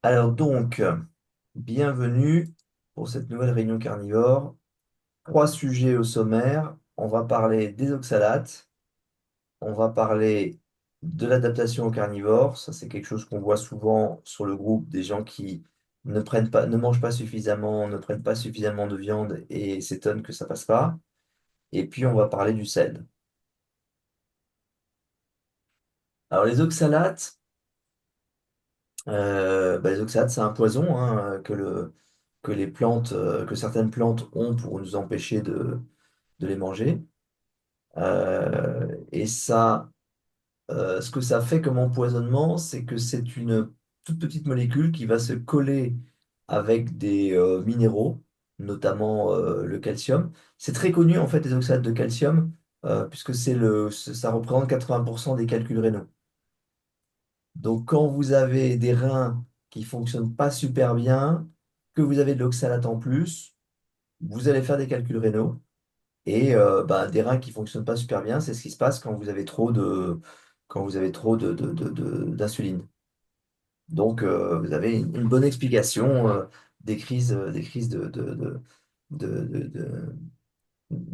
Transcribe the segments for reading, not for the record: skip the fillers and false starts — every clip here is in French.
Alors donc, bienvenue pour cette nouvelle réunion carnivore. Trois sujets au sommaire. On va parler des oxalates, on va parler de l'adaptation aux carnivores. Ça, c'est quelque chose qu'on voit souvent sur le groupe des gens qui ne mangent pas suffisamment, ne prennent pas suffisamment de viande et s'étonnent que ça passe pas. Et puis, on va parler du sel. Alors, les oxalates, les oxalates, c'est un poison hein, que les plantes, que certaines plantes ont pour nous empêcher de les manger. Et ça, ce que ça fait comme empoisonnement, c'est que c'est une toute petite molécule qui va se coller avec des minéraux, notamment le calcium. C'est très connu en fait les oxalates de calcium, puisque ça représente 80% des calculs rénaux. Donc quand vous avez des reins qui fonctionnent pas super bien, que vous avez de l'oxalate en plus, vous allez faire des calculs rénaux. Et des reins qui fonctionnent pas super bien, c'est ce qui se passe quand vous avez trop d'insuline. Donc, vous avez une bonne explication des crises de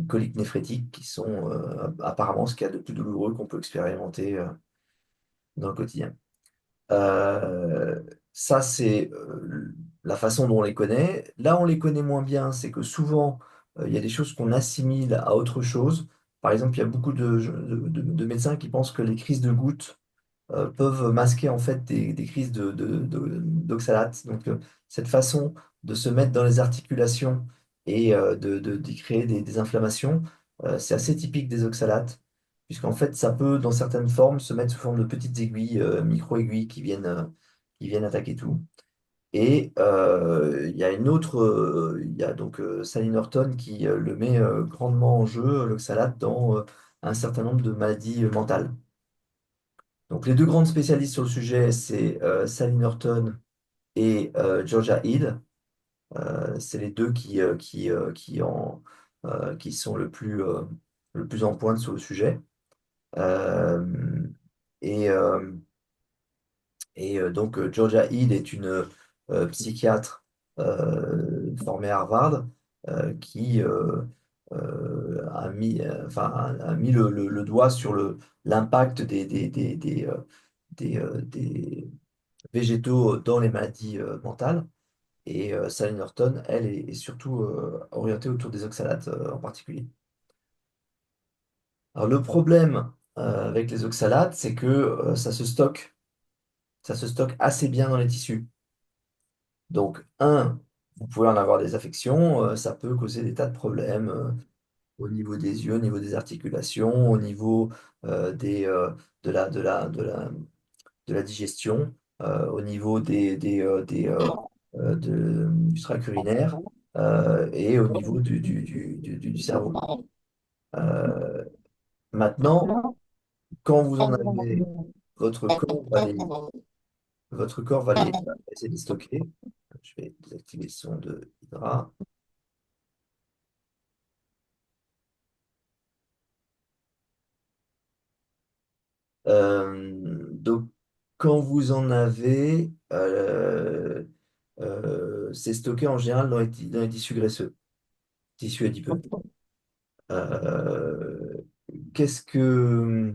coliques néphrétiques qui sont apparemment ce qu'il y a de plus douloureux qu'on peut expérimenter dans le quotidien. Euh, Ça, c'est la façon dont on les connaît. Là, on les connaît moins bien, c'est que souvent, il y a des choses qu'on assimile à autre chose. Par exemple, il y a beaucoup de médecins qui pensent que les crises de gouttes peuvent masquer en fait des crises d'oxalate. Donc, cette façon de se mettre dans les articulations et d'y créer des inflammations, c'est assez typique des oxalates, puisqu'en fait, ça peut, dans certaines formes, se mettre sous forme de petites aiguilles, micro-aiguilles qui viennent attaquer tout. Et il y a il y a donc Sally Norton qui le met grandement en jeu, l'oxalate, dans un certain nombre de maladies mentales. Donc, les deux grandes spécialistes sur le sujet, c'est Sally Norton et Georgia Hill. C'est les deux qui sont le plus en pointe sur le sujet. Euh, et euh, Georgia Hill est une psychiatre formée à Harvard qui a mis le doigt sur l'impact des végétaux dans les maladies mentales. Et Sally Norton, elle, est surtout orientée autour des oxalates en particulier. Alors, le problème avec les oxalates, c'est que ça se stocke assez bien dans les tissus. Donc, vous pouvez en avoir des affections, ça peut causer des tas de problèmes au niveau des yeux, au niveau des articulations, au niveau des, de la digestion, au niveau du tract urinaire et au niveau du cerveau. Euh, Maintenant, quand vous en avez, votre corps va les, votre corps va essayer de les stocker. Je vais désactiver le son de Hydra. Donc, quand vous en avez, c'est stocké en général dans les tissus graisseux, tissus adipeux. Euh, qu'est-ce que,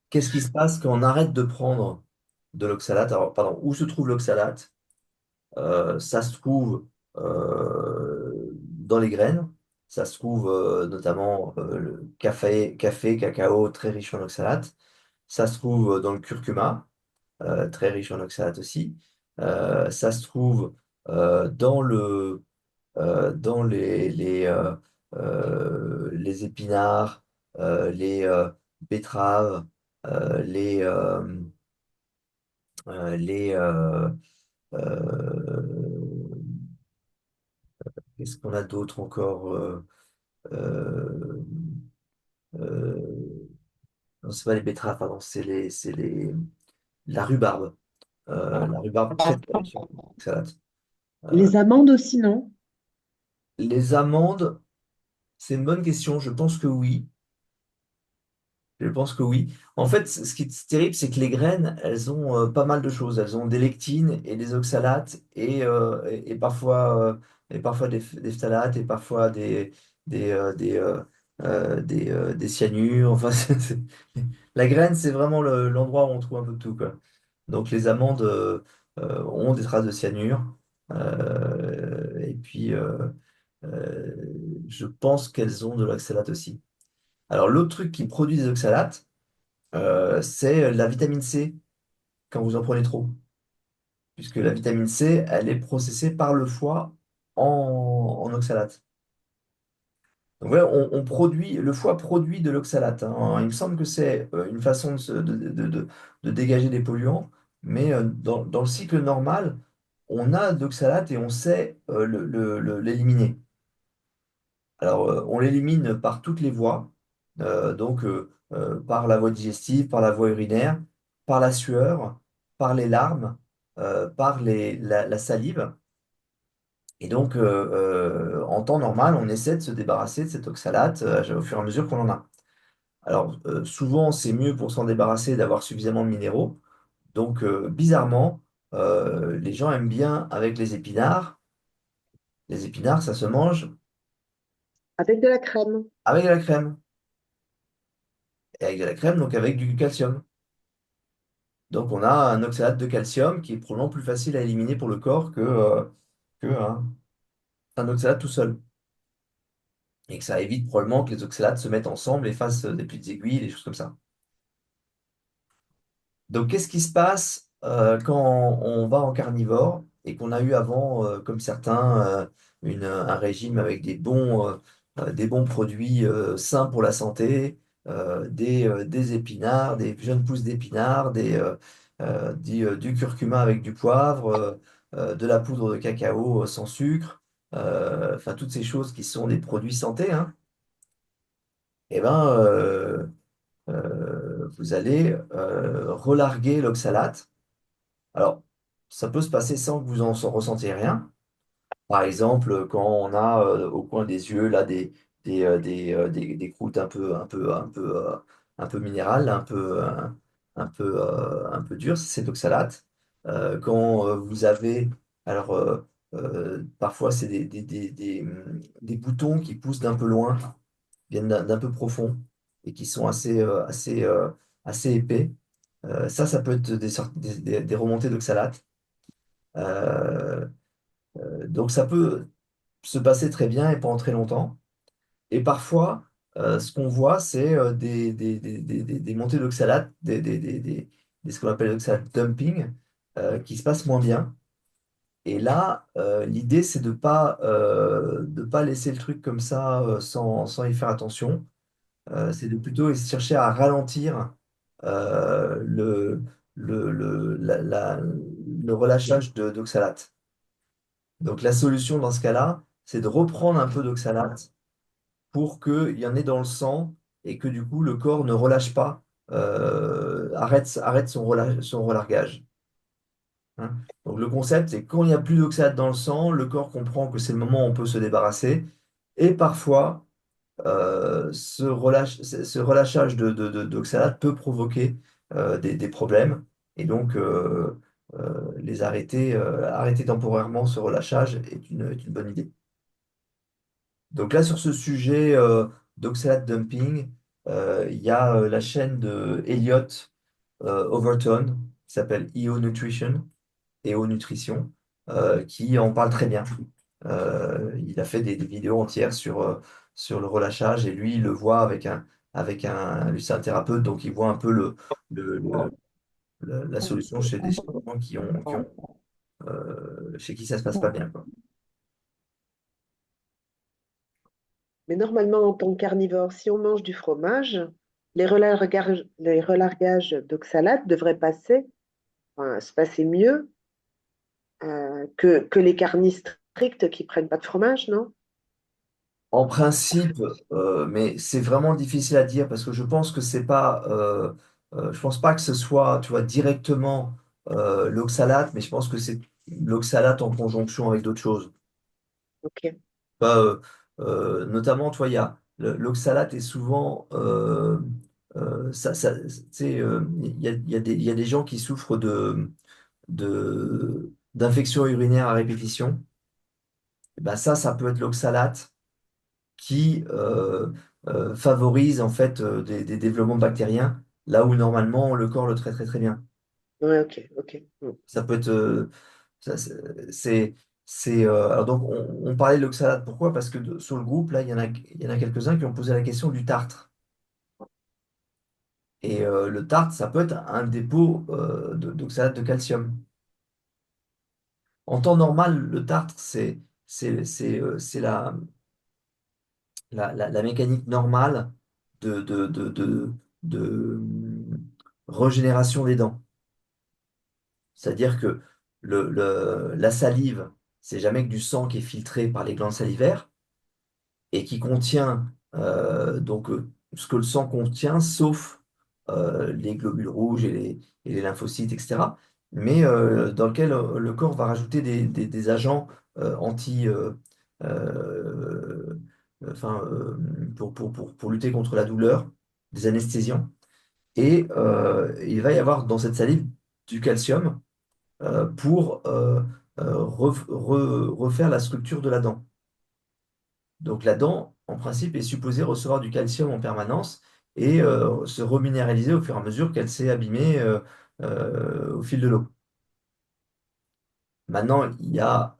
qu'est-ce qui se passe quand on arrête de prendre de l'oxalate? Alors, pardon, où se trouve l'oxalate? Ça se trouve dans les graines. Ça se trouve notamment le café, cacao, très riche en oxalate. Ça se trouve dans le curcuma, très riche en oxalate aussi. Ça se trouve dans dans les épinards, les betteraves, euh, les, euh, les qu'est-ce qu'on a d'autre encore? Euh, euh, non, c'est pas les betteraves, pardon, la rhubarbe. La rhubarbe très riche en oxalate. Euh, Les amandes aussi, non? les amandes, c'est une bonne question. Je pense que oui. Je pense que oui. En fait, ce qui est terrible, c'est que les graines, elles ont pas mal de choses. Elles ont des lectines et des oxalates et parfois des phtalates et parfois des, euh, des, euh, des cyanures. Enfin, la graine, c'est vraiment l'endroit où on trouve un peu de tout, quoi. Donc les amandes ont des traces de cyanure. Et puis, euh, je pense qu'elles ont de l'oxalate aussi. Alors l'autre truc qui produit des oxalates, c'est la vitamine C quand vous en prenez trop. Puisque la vitamine C, elle est processée par le foie en oxalate. Donc voilà, on produit, le foie produit de l'oxalate, hein. Il me semble que c'est une façon de dégager des polluants, mais dans le cycle normal, on a de l'oxalate et on sait l'éliminer. Alors, on l'élimine par toutes les voies, par la voie digestive, par la voie urinaire, par la sueur, par les larmes, par la salive. Et donc, en temps normal, on essaie de se débarrasser de cet oxalate au fur et à mesure qu'on en a. Alors, souvent, c'est mieux pour s'en débarrasser d'avoir suffisamment de minéraux. Donc, bizarrement, les gens aiment bien avec les épinards. Les épinards, ça se mange Avec de la crème. avec de la crème. Et avec de la crème, donc avec du calcium. Donc on a un oxalate de calcium qui est probablement plus facile à éliminer pour le corps que un oxalate tout seul. Et que ça évite probablement que les oxalates se mettent ensemble et fassent des petites aiguilles, des choses comme ça. Donc qu'est-ce qui se passe quand on va en carnivore et qu'on a eu avant, comme certains, un régime avec des bons produits sains pour la santé, des épinards, des jeunes pousses d'épinards, du curcuma avec du poivre, de la poudre de cacao sans sucre, enfin toutes ces choses qui sont des produits santé, hein, et ben, vous allez relarguer l'oxalate. Alors, ça peut se passer sans que vous en ressentiez rien. Par exemple, quand on a au coin des yeux là des croûtes un peu minérales, un peu dures, c'est d'oxalate. Quand vous avez, alors parfois c'est des boutons qui poussent d'un peu loin, viennent d'un peu profond et qui sont assez épais. Ça peut être des remontées d'oxalate. Euh, donc ça peut se passer très bien et pendant très longtemps. Et parfois, ce qu'on voit, c'est des montées d'oxalate, ce qu'on appelle l'oxalate dumping, qui se passent moins bien. Et là, l'idée, c'est de pas laisser le truc comme ça sans y faire attention. C'est de plutôt chercher à ralentir euh, le, le relâchage d'oxalate. Donc la solution dans ce cas-là, c'est de reprendre un peu d'oxalate pour qu'il y en ait dans le sang et que du coup le corps ne relâche pas, arrête son relargage, hein. Donc le concept, c'est quand il n'y a plus d'oxalate dans le sang, le corps comprend que c'est le moment où on peut se débarrasser. Et parfois, ce relâchage d'oxalate peut provoquer des problèmes. Et donc, arrêter temporairement ce relâchage est une bonne idée. Donc là, sur ce sujet d'oxalate dumping, il y a la chaîne de Elliot Overton, qui s'appelle EO Nutrition, EO Nutrition, qui en parle très bien. Il a fait des vidéos entières sur le relâchage et lui, il le voit lui c'est un thérapeute, donc il voit un peu le- le- la solution chez des gens chez qui ça se passe pas bien, quoi. Mais normalement, en tant que carnivore, si on mange du fromage, les relargages d'oxalate devraient se passer mieux que les carnis stricts qui prennent pas de fromage, non? En principe, mais c'est vraiment difficile à dire parce que je pense que c'est pas, je pense pas que ce soit, tu vois, directement l'oxalate, mais je pense que c'est l'oxalate en conjonction avec d'autres choses. Ok. Bah, notamment, tu vois, l'oxalate est souvent il y a des gens qui souffrent d'infections urinaires à répétition. Et ben ça peut être l'oxalate qui favorise en fait des développements bactériens là où normalement le corps le traite très très bien. Ouais, ok, ok. Mm. Ça peut être ça, alors donc on parlait de l'oxalate. Pourquoi? Parce que sur le groupe là il y en a quelques-uns qui ont posé la question du tartre. Et le tartre, ça peut être un dépôt d'oxalate de calcium. En temps normal, le tartre, c'est la mécanique normale de régénération des dents. C'est-à-dire que la salive, c'est jamais que du sang qui est filtré par les glandes salivaires et qui contient ce que le sang contient, sauf les globules rouges et les lymphocytes, etc. Mais dans lequel le corps va rajouter des agents anti, euh, enfin, pour lutter contre la douleur, des anesthésiants. Et il va y avoir dans cette salive du calcium pour refaire la structure de la dent. Donc la dent, en principe, est supposée recevoir du calcium en permanence et se reminéraliser au fur et à mesure qu'elle s'est abîmée au fil de l'eau. Maintenant, il y a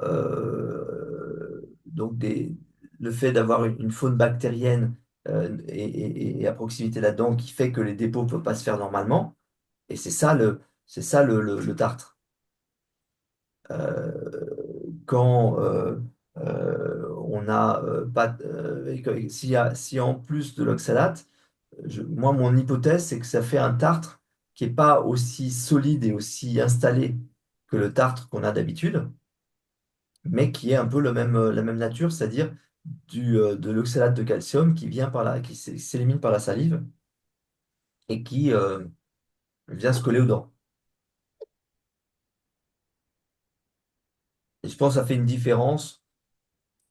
le fait d'avoir une faune bactérienne et à proximité de la dent qui fait que les dépôts ne peuvent pas se faire normalement. Et c'est ça le tartre. Quand on a pas, s'il y a en plus de l'oxalate, moi, mon hypothèse, c'est que ça fait un tartre qui n'est pas aussi solide et aussi installé que le tartre qu'on a d'habitude, mais qui est un peu la même nature, c'est-à-dire de l'oxalate de calcium qui vient qui s'élimine par la salive et qui vient se coller aux dents. Et je pense que ça fait une différence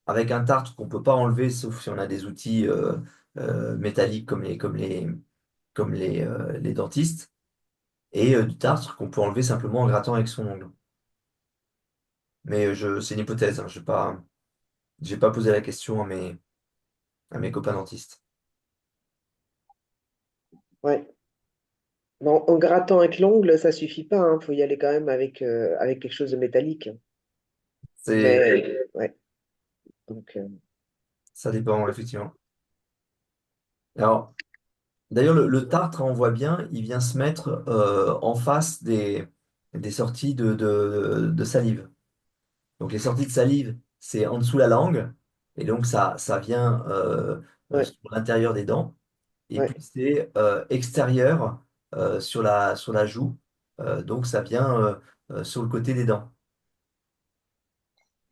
avec un tartre qu'on ne peut pas enlever, sauf si on a des outils métalliques comme les dentistes, et du tartre qu'on peut enlever simplement en grattant avec son ongle. Mais c'est une hypothèse, hein, j'ai pas posé la question à mes copains dentistes. Ouais. Bon, en grattant avec l'ongle, ça suffit pas. Il faut y aller quand même avec quelque chose de métallique. C'est, Mais ouais. Donc, ça dépend, effectivement. Alors, d'ailleurs, le tartre, on voit bien, il vient se mettre en face des sorties de salive. Donc, les sorties de salive, c'est en dessous de la langue, et donc ça vient ouais, sur l'intérieur des dents. Et puis, ouais, c'est extérieur sur la joue, donc ça vient sur le côté des dents.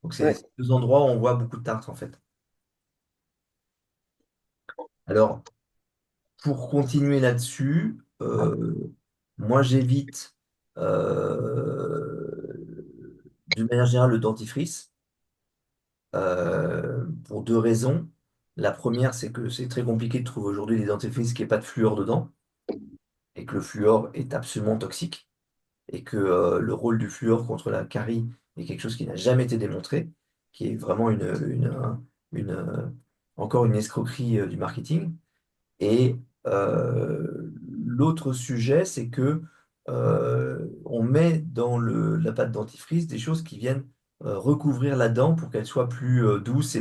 Donc, c'est ouais. ces deux endroits où on voit beaucoup de tartre, en fait. Alors, pour continuer là-dessus, moi j'évite d'une manière générale le dentifrice pour deux raisons. La première, c'est que c'est très compliqué de trouver aujourd'hui des dentifrices qui n'aient pas de fluor dedans et que le fluor est absolument toxique et que le rôle du fluor contre la carie est quelque chose qui n'a jamais été démontré, qui est vraiment une, euh, encore une escroquerie du marketing. Et l'autre sujet, c'est que on met dans la pâte dentifrice des choses qui viennent recouvrir la dent pour qu'elle soit plus douce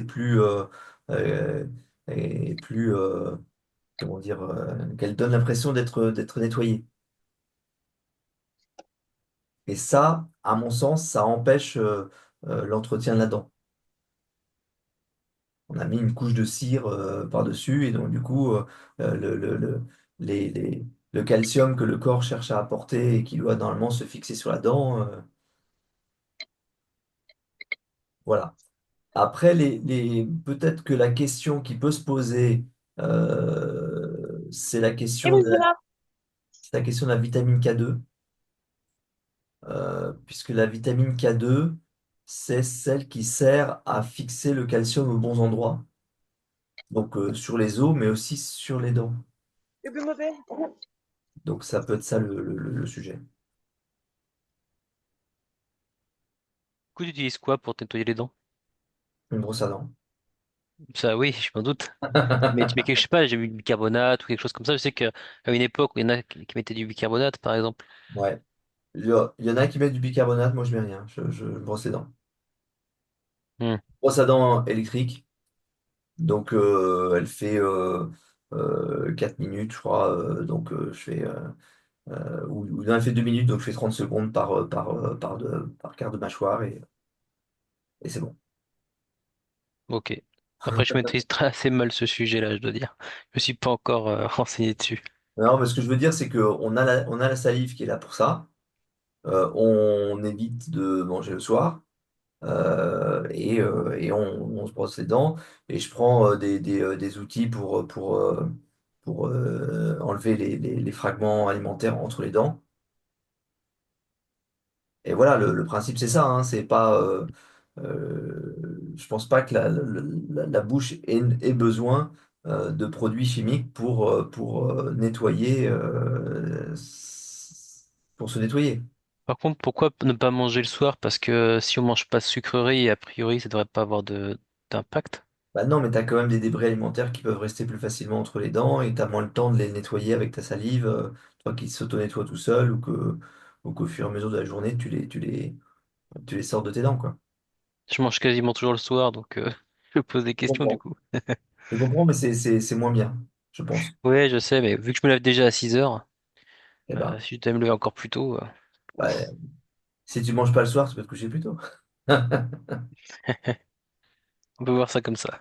euh, et plus comment dire, qu'elle donne l'impression d'être nettoyée. Et ça, à mon sens, ça empêche l'entretien de la dent. On a mis une couche de cire par-dessus et donc du coup les, les- le calcium que le corps cherche à apporter et qui doit normalement se fixer sur la dent, voilà. Après, peut-être que la question qui peut se poser, c'est la question de la vitamine K2, puisque la vitamine K2, c'est celle qui sert à fixer le calcium aux bons endroits, donc sur les os, mais aussi sur les dents. Donc ça peut être ça le sujet. Du coup, tu utilises quoi pour te nettoyer les dents? Une brosse à dents. Ça, oui, je m'en doute. Mais tu mets quelque, je sais pas, j'ai vu du bicarbonate ou quelque chose comme ça. Je sais qu'à une époque, il y en a qui mettaient du bicarbonate, par exemple. Ouais. Il y en a qui mettent du bicarbonate, moi je mets rien. Je brosse les dents. Hmm. Brosse à dents électrique. Donc elle fait 4 minutes, je crois. Donc je fais ou non, elle fait 2 minutes, donc je fais 30 secondes par quart de mâchoire et c'est bon. Ok. Après, je maîtrise très assez mal ce sujet-là, je dois dire. Je me suis pas encore renseigné dessus. Non, mais ce que je veux dire, c'est on a la salive qui est là pour ça. On évite de manger le soir. Et on se brosse les dents. Et je prends des outils pour enlever les fragments alimentaires entre les dents. Et voilà, le principe, c'est ça. Hein, c'est pas, je pense pas que la bouche ait besoin de produits chimiques pour nettoyer, pour se nettoyer. Par contre, pourquoi ne pas manger le soir? Parce que si on mange pas de sucreries, a priori, ça devrait pas avoir de d'impact. Bah non, mais tu as quand même des débris alimentaires qui peuvent rester plus facilement entre les dents et tu as moins le temps de les nettoyer avec ta salive, toi qui s'auto-nettoie tout seul ou qu'au fur et à mesure de la journée, tu les sors de tes dents, quoi. Je mange quasiment toujours le soir, donc je pose des Je questions du comprends. coup. Je comprends, mais c'est moins bien, je pense. Ouais, je sais, mais vu que je me lève déjà à 6 heures, Eh ben, si je dois me lever encore plus tôt, ouais, si tu manges pas le soir, tu peux te coucher plus tôt. on peut voir ça comme ça.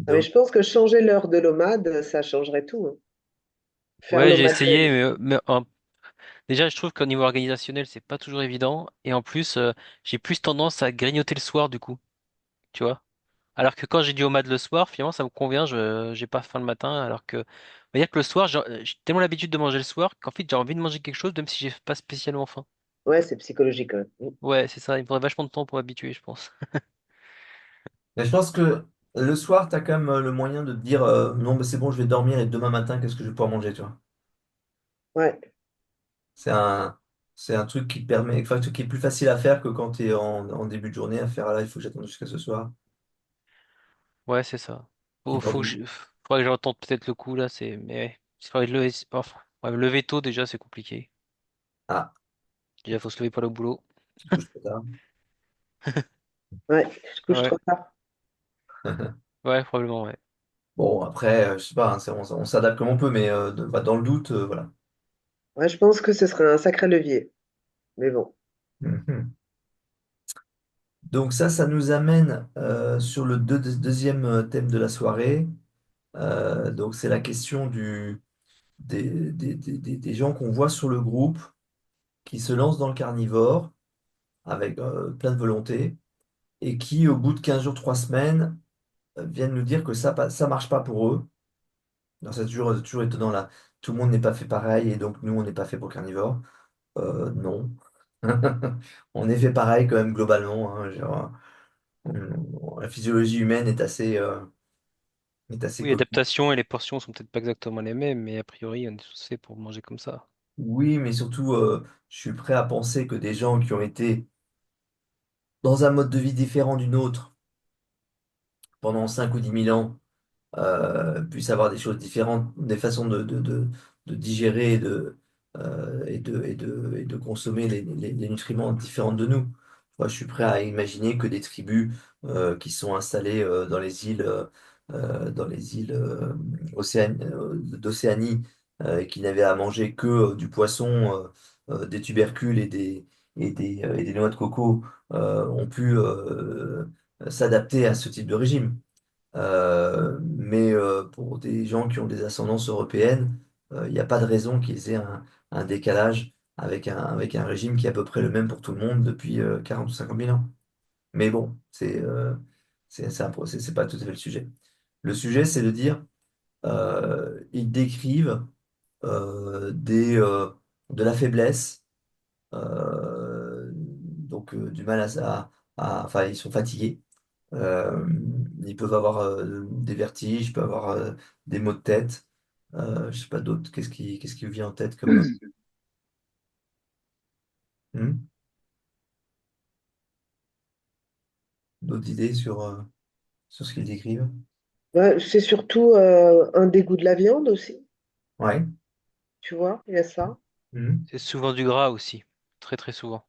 Ah, mais Donc, je pense que changer l'heure de l'OMAD, ça changerait tout, hein. Faire Ouais, j'ai l'OMAD essayé, veille. déjà, je trouve qu'au niveau organisationnel, c'est pas toujours évident. Et en plus, j'ai plus tendance à grignoter le soir, du coup, tu vois. Alors que quand j'ai du homard le soir, finalement, ça me convient, j'ai pas faim le matin. Alors que, on va dire que le soir, j'ai tellement l'habitude de manger le soir qu'en fait, j'ai envie de manger quelque chose, même si j'ai pas spécialement faim. Ouais, c'est psychologique quand même. Ouais, c'est ça, il me faudrait vachement de temps pour m'habituer, je pense. mais je pense que le soir, tu as quand même le moyen de te dire non, mais c'est bon, je vais dormir et demain matin, qu'est-ce que je vais pouvoir manger, tu vois. Ouais, C'est un, c'est un truc qui permet, enfin, qui est plus facile à faire que quand tu es en début de journée à faire, ah là, il faut que j'attende jusqu'à ce soir. Ouais, c'est ça. Qui porte Faudrait que je retente peut-être le coup, là, mais ouais. Il faudrait lever, enfin, ouais, me lever tôt, déjà, c'est compliqué. Ah, Déjà, faut se lever pour le boulot. tu te couches trop tard. ouais, je couche Ouais, trop tard. ouais, probablement, ouais. Bon, après, je sais pas, hein, on s'adapte comme on peut, mais bah, dans le doute, voilà. Ouais, je pense que ce serait un sacré levier. Mais bon. Mhm. Donc ça nous amène sur le deuxième thème de la soirée. Donc c'est la question des gens qu'on voit sur le groupe qui se lancent dans le carnivore avec plein de volonté et qui, au bout de 15 jours, 3 semaines, viennent nous dire que ça marche pas pour eux. Alors, c'est toujours étonnant là. Tout le monde n'est pas fait pareil et donc nous, on n'est pas fait pour carnivore. Non. On est fait pareil quand même globalement, hein, genre, la physiologie humaine est assez Oui, commune. l'adaptation et les portions sont peut-être pas exactement les mêmes, mais a priori, on est tous faits pour manger comme ça. Oui, mais surtout, je suis prêt à penser que des gens qui ont été dans un mode de vie différent du nôtre pendant 5 ou 10 000 ans puissent avoir des choses différentes, des façons de digérer et de consommer les nutriments différentes de nous. Moi, je suis prêt à imaginer que des tribus qui sont installées dans les îles d'Océanie et qui n'avaient à manger que du poisson, des tubercules et des noix de coco ont pu s'adapter à ce type de régime. Mais pour des gens qui ont des ascendances européennes, il n'y a pas de raison qu'ils aient un décalage avec un régime qui est à peu près le même pour tout le monde depuis 40 ou 50 000 ans. Mais bon, c'est pas tout à fait le sujet. Le sujet, c'est de dire, ils décrivent de la faiblesse, donc du mal enfin, ils sont fatigués, Euh, Ils peuvent avoir des vertiges, ils peuvent avoir des maux de tête. Je sais pas d'autres. Qu'est-ce qui vous vient en tête comme hmm, d'autres idées sur ce qu'ils décrivent? Ouais, c'est surtout un dégoût de la viande aussi, Ouais. tu vois, il y a ça. Mhm. C'est souvent du gras aussi. Très très souvent.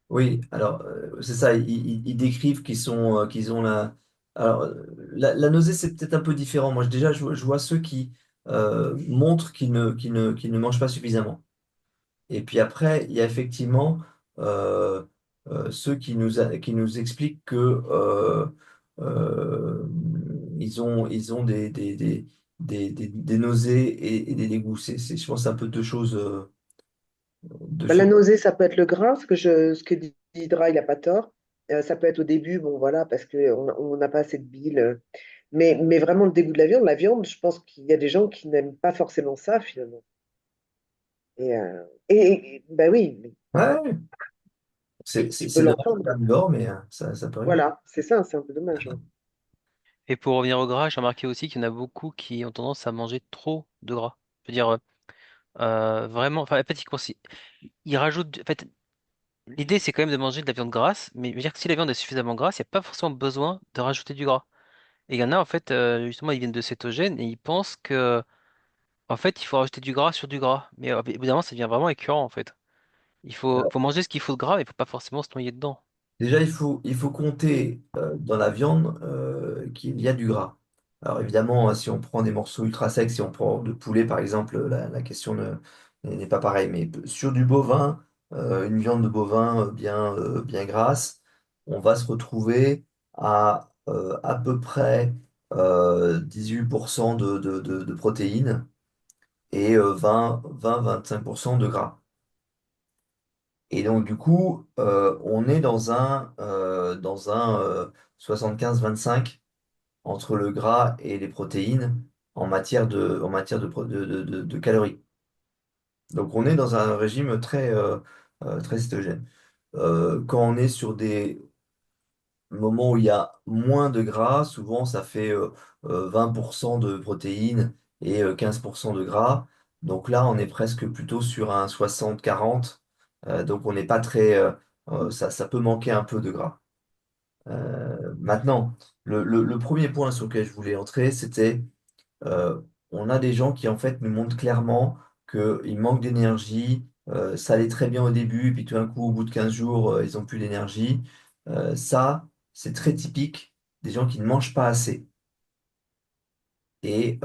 Oui, alors c'est ça, ils décrivent qu'ils ont la. Alors, la nausée, c'est peut-être un peu différent. Moi, déjà, je vois ceux qui montrent qu'ils ne mangent pas suffisamment. Et puis après, il y a effectivement euh, ceux qui nous expliquent que euh, ils ont des nausées et des dégoûts. Je pense, un peu deux Bah, la choses. nausée, ça peut être le gras, ce que dit Hydra, il n'a pas tort. Ça peut être au début, bon voilà, parce qu'on n'a pas assez de bile. Mais vraiment le dégoût de la viande, je pense qu'il y a des gens qui n'aiment pas forcément ça finalement. Bah oui, mais Ouais, tu peux c'est dommage, l'entendre. carnivore, mais ça peut arriver. Voilà, c'est ça, c'est un peu dommage, ouais. Et pour revenir au gras, j'ai remarqué aussi qu'il y en a beaucoup qui ont tendance à manger trop de gras. Je veux dire, vraiment, enfin, en fait, ils rajoutent, en fait, l'idée c'est quand même de manger de la viande grasse, mais je veux dire que si la viande est suffisamment grasse, il n'y a pas forcément besoin de rajouter du gras. Et il y en a, en fait, justement, ils viennent de cétogène et ils pensent que, en fait, il faut rajouter du gras sur du gras. Mais évidemment, ça devient vraiment écœurant, en fait. Faut manger ce qu'il faut de gras, mais il faut pas forcément se noyer dedans. Déjà, il faut compter dans la viande qu'il y a du gras. Alors évidemment, si on prend des morceaux ultra secs, si on prend de poulet par exemple, la question n'est pas pareille. Mais sur du bovin, une viande de bovin bien grasse, on va se retrouver à peu près 18% de protéines et 20-25% de gras. Et donc, du coup, on est dans un 75-25 entre le gras et les protéines en matière de calories. Donc, on est dans un régime très cétogène. Quand on est sur des moments où il y a moins de gras, souvent ça fait 20% de protéines et 15% de gras. Donc là, on est presque plutôt sur un 60-40. Donc on n'est pas ça peut manquer un peu de gras. Maintenant, le premier point sur lequel je voulais entrer, c'était on a des gens qui en fait nous montrent clairement qu'ils manquent d'énergie. Ça allait très bien au début, puis tout d'un coup, au bout de 15 jours, ils n'ont plus d'énergie. Ça, c'est très typique des gens qui ne mangent pas assez. Et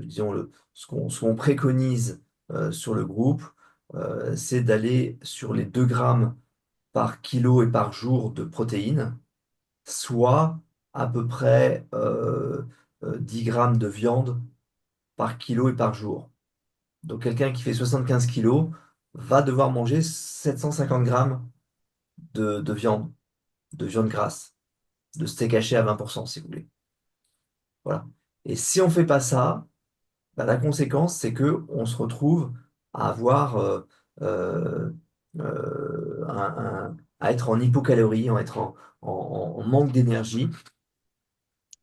disons ce qu'on préconise sur le groupe, c'est d'aller sur les 2 grammes par kilo et par jour de protéines, soit à peu près 10 grammes de viande par kilo et par jour. Donc quelqu'un qui fait 75 kilos va devoir manger 750 grammes de viande grasse, de steak haché à 20% si vous voulez. Voilà. Et si on fait pas ça, bah, la conséquence, c'est que on se retrouve à avoir euh, à être en hypocalorie, à être en manque d'énergie.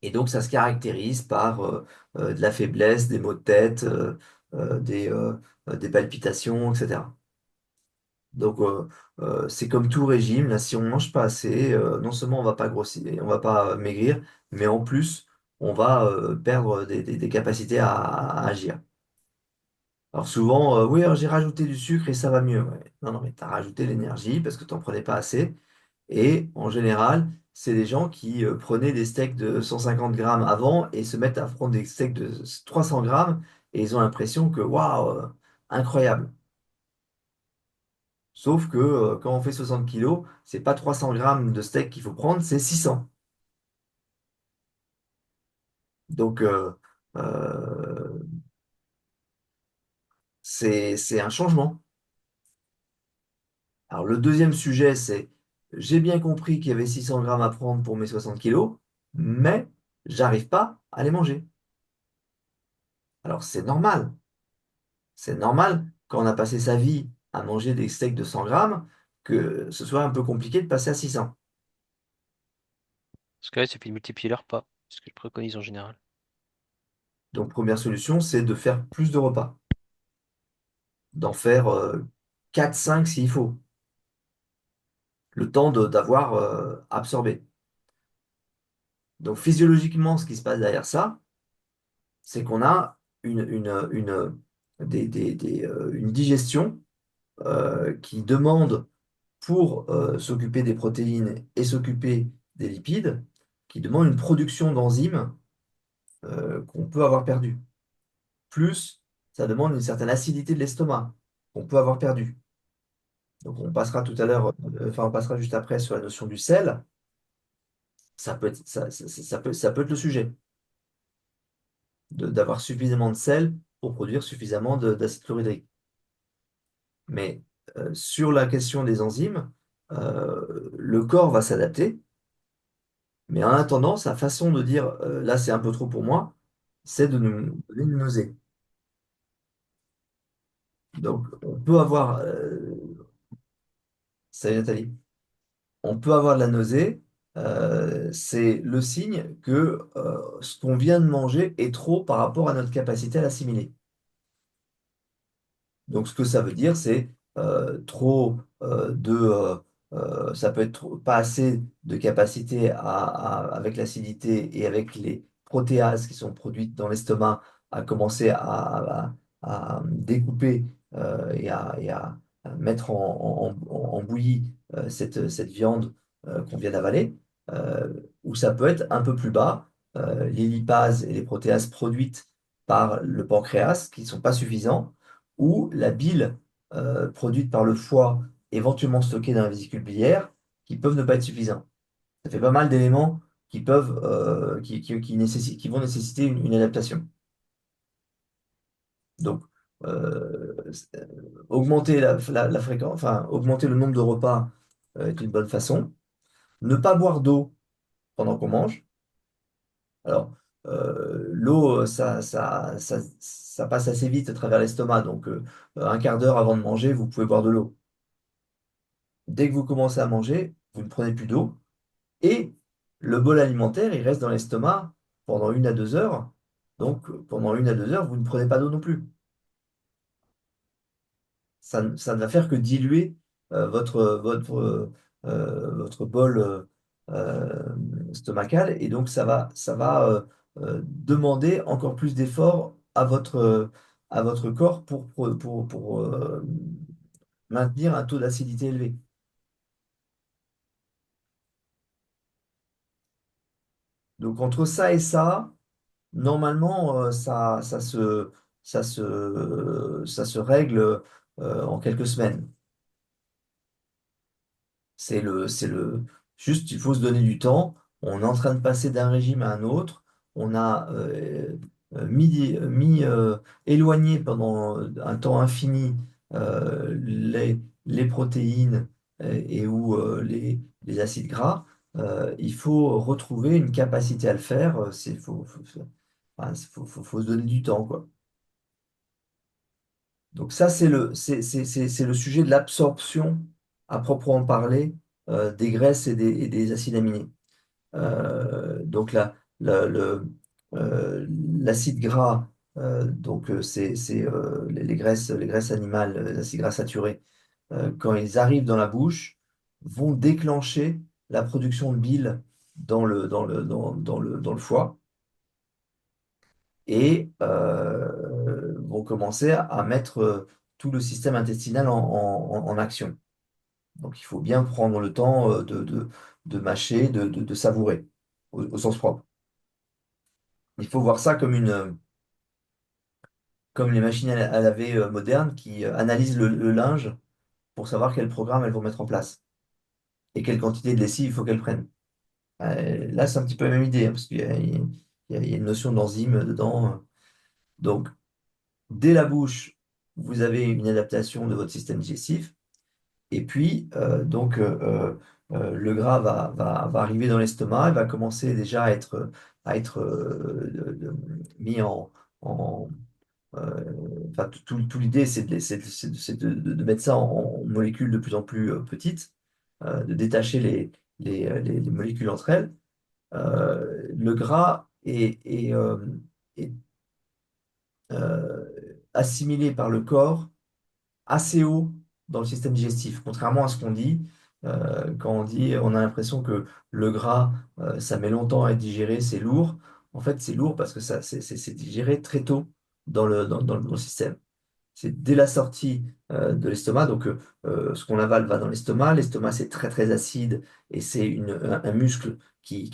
Et donc, ça se caractérise par de la faiblesse, des maux de tête, euh, des, euh, des palpitations, etc. Donc, c'est comme tout régime. Là, si on ne mange pas assez, non seulement on va pas grossir, on va pas maigrir, mais en plus, on va perdre des capacités à agir. Alors souvent, oui, alors j'ai rajouté du sucre et ça va mieux. Ouais. Non, non, mais tu as rajouté l'énergie parce que tu n'en prenais pas assez. Et en général, c'est des gens qui prenaient des steaks de 150 grammes avant et se mettent à prendre des steaks de 300 grammes et ils ont l'impression que, waouh, incroyable. Sauf que quand on fait 60 kilos, c'est pas 300 grammes de steak qu'il faut prendre, c'est 600. Donc, euh, c'est un changement. Alors, le deuxième sujet, c'est j'ai bien compris qu'il y avait 600 grammes à prendre pour mes 60 kilos, mais j'arrive pas à les manger. Alors, c'est normal. C'est normal quand on a passé sa vie à manger des steaks de 100 grammes. que ce soit un peu compliqué de passer à 600. Parce que là, il suffit de multiplier leur pas. C'est ce que je préconise en général. Donc, première solution, c'est de faire plus de repas, d'en faire 4, 5 s'il faut, le temps d'avoir absorbé. Donc, physiologiquement, ce qui se passe derrière ça, c'est qu'on a une digestion qui demande, pour s'occuper des protéines et s'occuper des lipides, qui demande une production d'enzymes qu'on peut avoir perdue. Plus, ça demande une certaine acidité de l'estomac qu'on peut avoir perdue. Donc on passera tout à l'heure, enfin on passera juste après sur la notion du sel. Ça peut être, ça peut être le sujet, d'avoir suffisamment de sel pour produire suffisamment d'acide chlorhydrique. Mais sur la question des enzymes, le corps va s'adapter. Mais en attendant, sa façon de dire là c'est un peu trop pour moi, c'est de nous donner une nausée. Donc on peut avoir, salut Nathalie, on peut avoir de la nausée, c'est le signe que ce qu'on vient de manger est trop par rapport à notre capacité à l'assimiler. Donc, ce que ça veut dire, c'est trop ça peut être pas assez de capacité avec l'acidité et avec les protéases qui sont produites dans l'estomac à commencer à découper à mettre en bouillie cette viande qu'on vient d'avaler, ou ça peut être un peu plus bas, les lipases et les protéases produites par le pancréas qui ne sont pas suffisants ou la bile produite par le foie, éventuellement stockée dans la vésicule biliaire, qui peuvent ne pas être suffisants. Ça fait pas mal d'éléments qui peuvent, qui vont nécessiter une adaptation. Donc, augmenter la fréquence, enfin, augmenter le nombre de repas est une bonne façon. Ne pas boire d'eau pendant qu'on mange. Alors, l'eau, ça passe assez vite à travers l'estomac, donc un quart d'heure avant de manger, vous pouvez boire de l'eau. Dès que vous commencez à manger, vous ne prenez plus d'eau et le bol alimentaire, il reste dans l'estomac pendant 1 à 2 heures. Donc, pendant 1 à 2 heures, vous ne prenez pas d'eau non plus. Ça ne va faire que diluer votre bol stomacal et donc ça va demander encore plus d'efforts à votre corps pour maintenir un taux d'acidité élevé. Donc entre ça et ça, normalement, ça se règle en quelques semaines. Juste, il faut se donner du temps. On est en train de passer d'un régime à un autre. On a éloigné pendant un temps infini les protéines et ou les acides gras. Il faut retrouver une capacité à le faire. Enfin, faut se donner du temps, quoi. Donc ça, c'est le sujet de l'absorption à proprement parler des graisses et des acides aminés. Donc l'acide gras, c'est les graisses animales, les acides gras saturés, quand ils arrivent dans la bouche, vont déclencher la production de bile dans le foie et vont commencer à mettre tout le système intestinal en action. Donc il faut bien prendre le temps de mâcher, de savourer, au sens propre. Il faut voir ça comme les machines à laver modernes qui analysent le linge pour savoir quel programme elles vont mettre en place et quelle quantité de lessive il faut qu'elles prennent. Là, c'est un petit peu la même idée, hein, parce qu'il y a une notion d'enzyme dedans. Donc, dès la bouche, vous avez une adaptation de votre système digestif. Et puis, le gras va arriver dans l'estomac, il va commencer déjà à être mis en, enfin, tout l'idée, c'est de mettre ça en molécules de plus en plus petites, de détacher les molécules entre elles. Le gras est, assimilé par le corps assez haut dans le système digestif, contrairement à ce qu'on dit. Quand on dit, on a l'impression que le gras, ça met longtemps à être digéré, c'est lourd. En fait, c'est lourd parce que ça, c'est digéré très tôt dans le système. C'est dès la sortie de l'estomac. Donc, ce qu'on avale va dans l'estomac. L'estomac, c'est très, très acide et c'est un muscle qui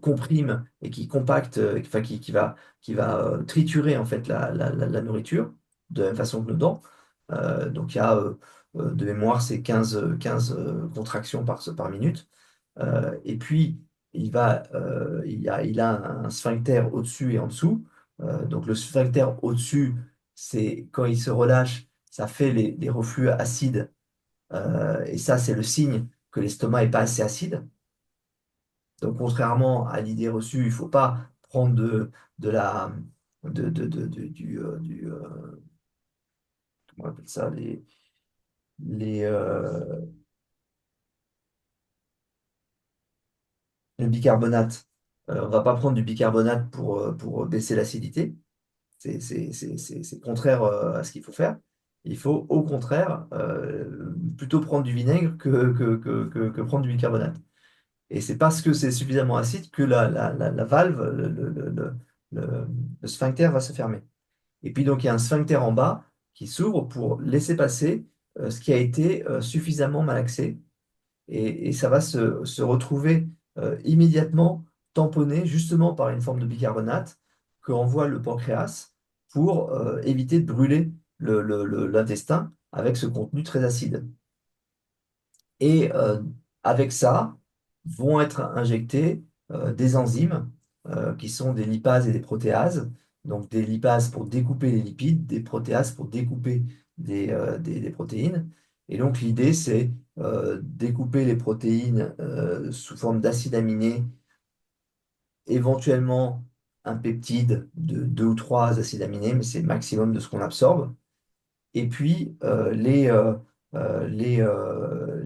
comprime et qui compacte, enfin, qui va triturer en fait la nourriture de la même façon que nos dents. Donc, il y a de mémoire, c'est 15 contractions par minute. Et puis, il a un sphincter au-dessus et en dessous. Donc, le sphincter au-dessus, c'est quand il se relâche, ça fait les reflux acides. Et ça, c'est le signe que l'estomac n'est pas assez acide. Donc, contrairement à l'idée reçue, il ne faut pas prendre de la, de- du, comment on appelle ça, les, euh, le bicarbonate. On ne va pas prendre du bicarbonate pour baisser l'acidité. C'est contraire à ce qu'il faut faire. Il faut au contraire plutôt prendre du vinaigre que prendre du bicarbonate. Et c'est parce que c'est suffisamment acide que la valve, le- le sphincter va se fermer. Et puis donc il y a un sphincter en bas qui s'ouvre pour laisser passer ce qui a été suffisamment malaxé et ça va se retrouver immédiatement tamponné justement par une forme de bicarbonate que envoie le pancréas pour éviter de brûler l'intestin avec ce contenu très acide. Et avec ça, vont être injectés des enzymes qui sont des lipases et des protéases. Donc des lipases pour découper les lipides, des protéases pour découper des protéines. Et donc l'idée, c'est découper les protéines sous forme d'acides aminés, éventuellement un peptide de deux ou trois acides aminés, mais c'est le maximum de ce qu'on absorbe. Et puis, les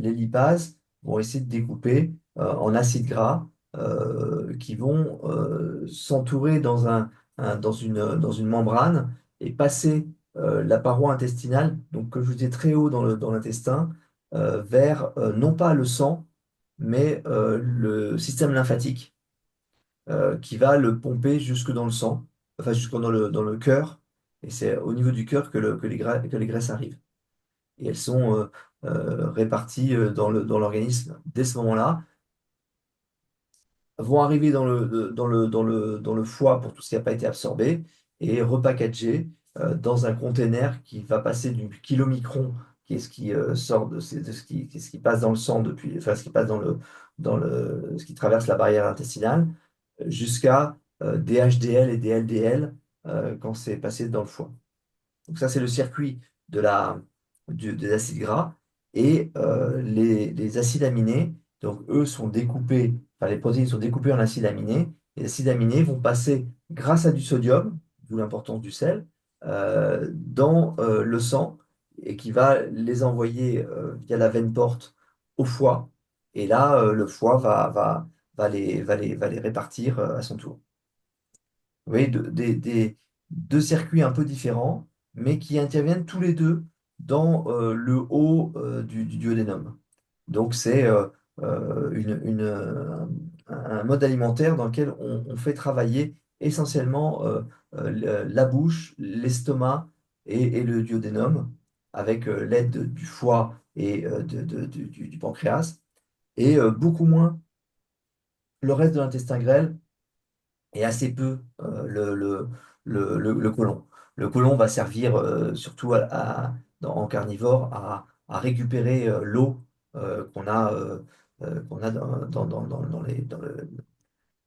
lipases vont essayer de découper en acides gras qui vont s'entourer dans une membrane et passer la paroi intestinale, donc que je vous disais très haut dans l'intestin, vers non pas le sang, mais le système lymphatique qui va le pomper jusque dans le sang, enfin jusque dans le cœur. Et c'est au niveau du cœur que les graisses arrivent et elles sont réparties dans l'organisme dès ce moment-là, vont arriver dans le foie pour tout ce qui n'a pas été absorbé et repackagé dans un container qui va passer du kilomicron, qui est ce qui sort de ce qui passe dans le sang depuis, enfin ce qui passe ce qui traverse la barrière intestinale, jusqu'à des HDL et des LDL quand c'est passé dans le foie. Donc ça, c'est le circuit de des acides gras. Et les acides aminés, donc eux sont découpés, enfin les protéines sont découpées en acides aminés. Les acides aminés vont passer grâce à du sodium, d'où l'importance du sel, dans le sang et qui va les envoyer via la veine porte au foie. Et là, le foie va les répartir à son tour. Vous voyez, deux circuits un peu différents, mais qui interviennent tous les deux dans le haut du duodénum. Donc, c'est un mode alimentaire dans lequel on fait travailler essentiellement la bouche, l'estomac et le duodénum, avec l'aide du foie et du pancréas, et beaucoup moins le reste de l'intestin grêle et assez peu le côlon. Le côlon va servir surtout en carnivore à récupérer l'eau qu'on a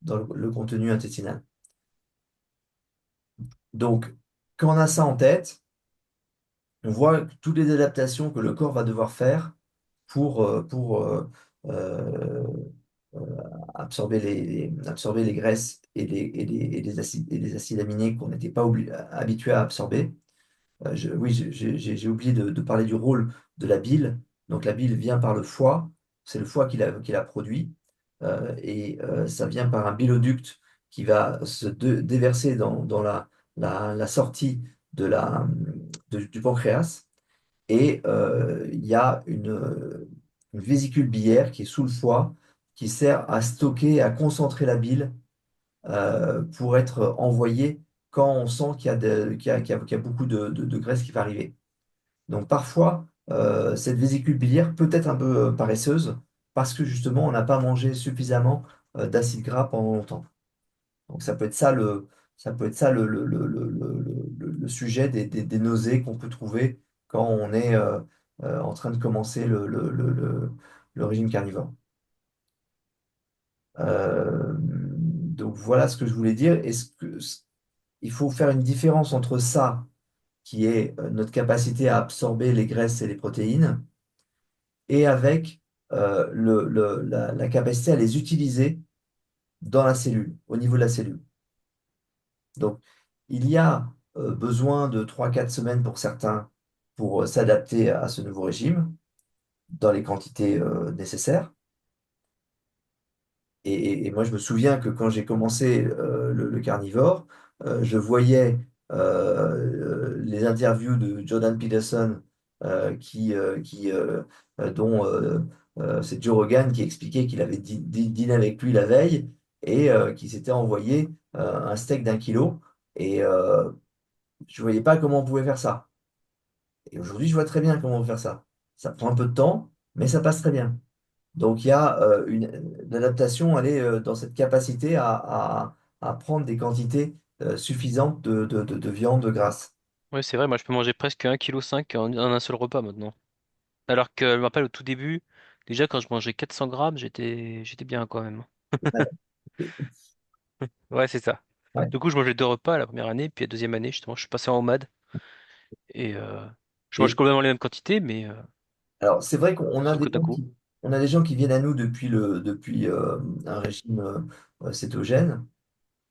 dans le contenu intestinal. Donc, quand on a ça en tête, on voit toutes les adaptations que le corps va devoir faire pour euh, absorber les graisses et les acides aminés qu'on n'était pas habitué à absorber. Oui, j'ai oublié de parler du rôle de la bile. Donc la bile vient par le foie, c'est le foie qui la produit, ça vient par un biloducte qui va déverser dans la sortie de du pancréas. Et il y a une vésicule biliaire qui est sous le foie, qui sert à stocker, à concentrer la bile pour être envoyée quand on sent qu'il y a beaucoup de graisse qui va arriver. Donc parfois, cette vésicule biliaire peut être un peu paresseuse parce que justement, on n'a pas mangé suffisamment d'acides gras pendant longtemps. Donc ça peut être ça le sujet des nausées qu'on peut trouver quand on est en train de commencer le régime carnivore. Donc voilà ce que je voulais dire. Il faut faire une différence entre ça, qui est notre capacité à absorber les graisses et les protéines, et avec la capacité à les utiliser dans la cellule, au niveau de la cellule. Donc, il y a besoin de 3 4 semaines pour certains pour s'adapter à ce nouveau régime dans les quantités nécessaires. Et moi, je me souviens que quand j'ai commencé le carnivore, je voyais les interviews de Jordan Peterson, dont c'est Joe Rogan qui expliquait qu'il avait dîné avec lui la veille et qu'il s'était envoyé un steak d'1 kilo. Et je voyais pas comment on pouvait faire ça. Et aujourd'hui, je vois très bien comment on peut faire ça. Ça prend un peu de temps, mais ça passe très bien. Donc il y a l'adaptation, elle est dans cette capacité à prendre des quantités suffisantes de viande grasse. Ouais, c'est vrai, moi je peux manger presque 1,5 kg en un seul repas maintenant. Alors que je me rappelle au tout début, déjà quand je mangeais 400 grammes, j'étais bien quand même. Ouais, c'est ça. Ouais. Du coup, je mangeais 2 repas la première année, puis la deuxième année, justement, je suis passé en homade et je mange Et complètement les mêmes quantités, mais alors c'est vrai qu'on a sauf des que d'un gens coup. on a des gens qui viennent à nous depuis un régime cétogène,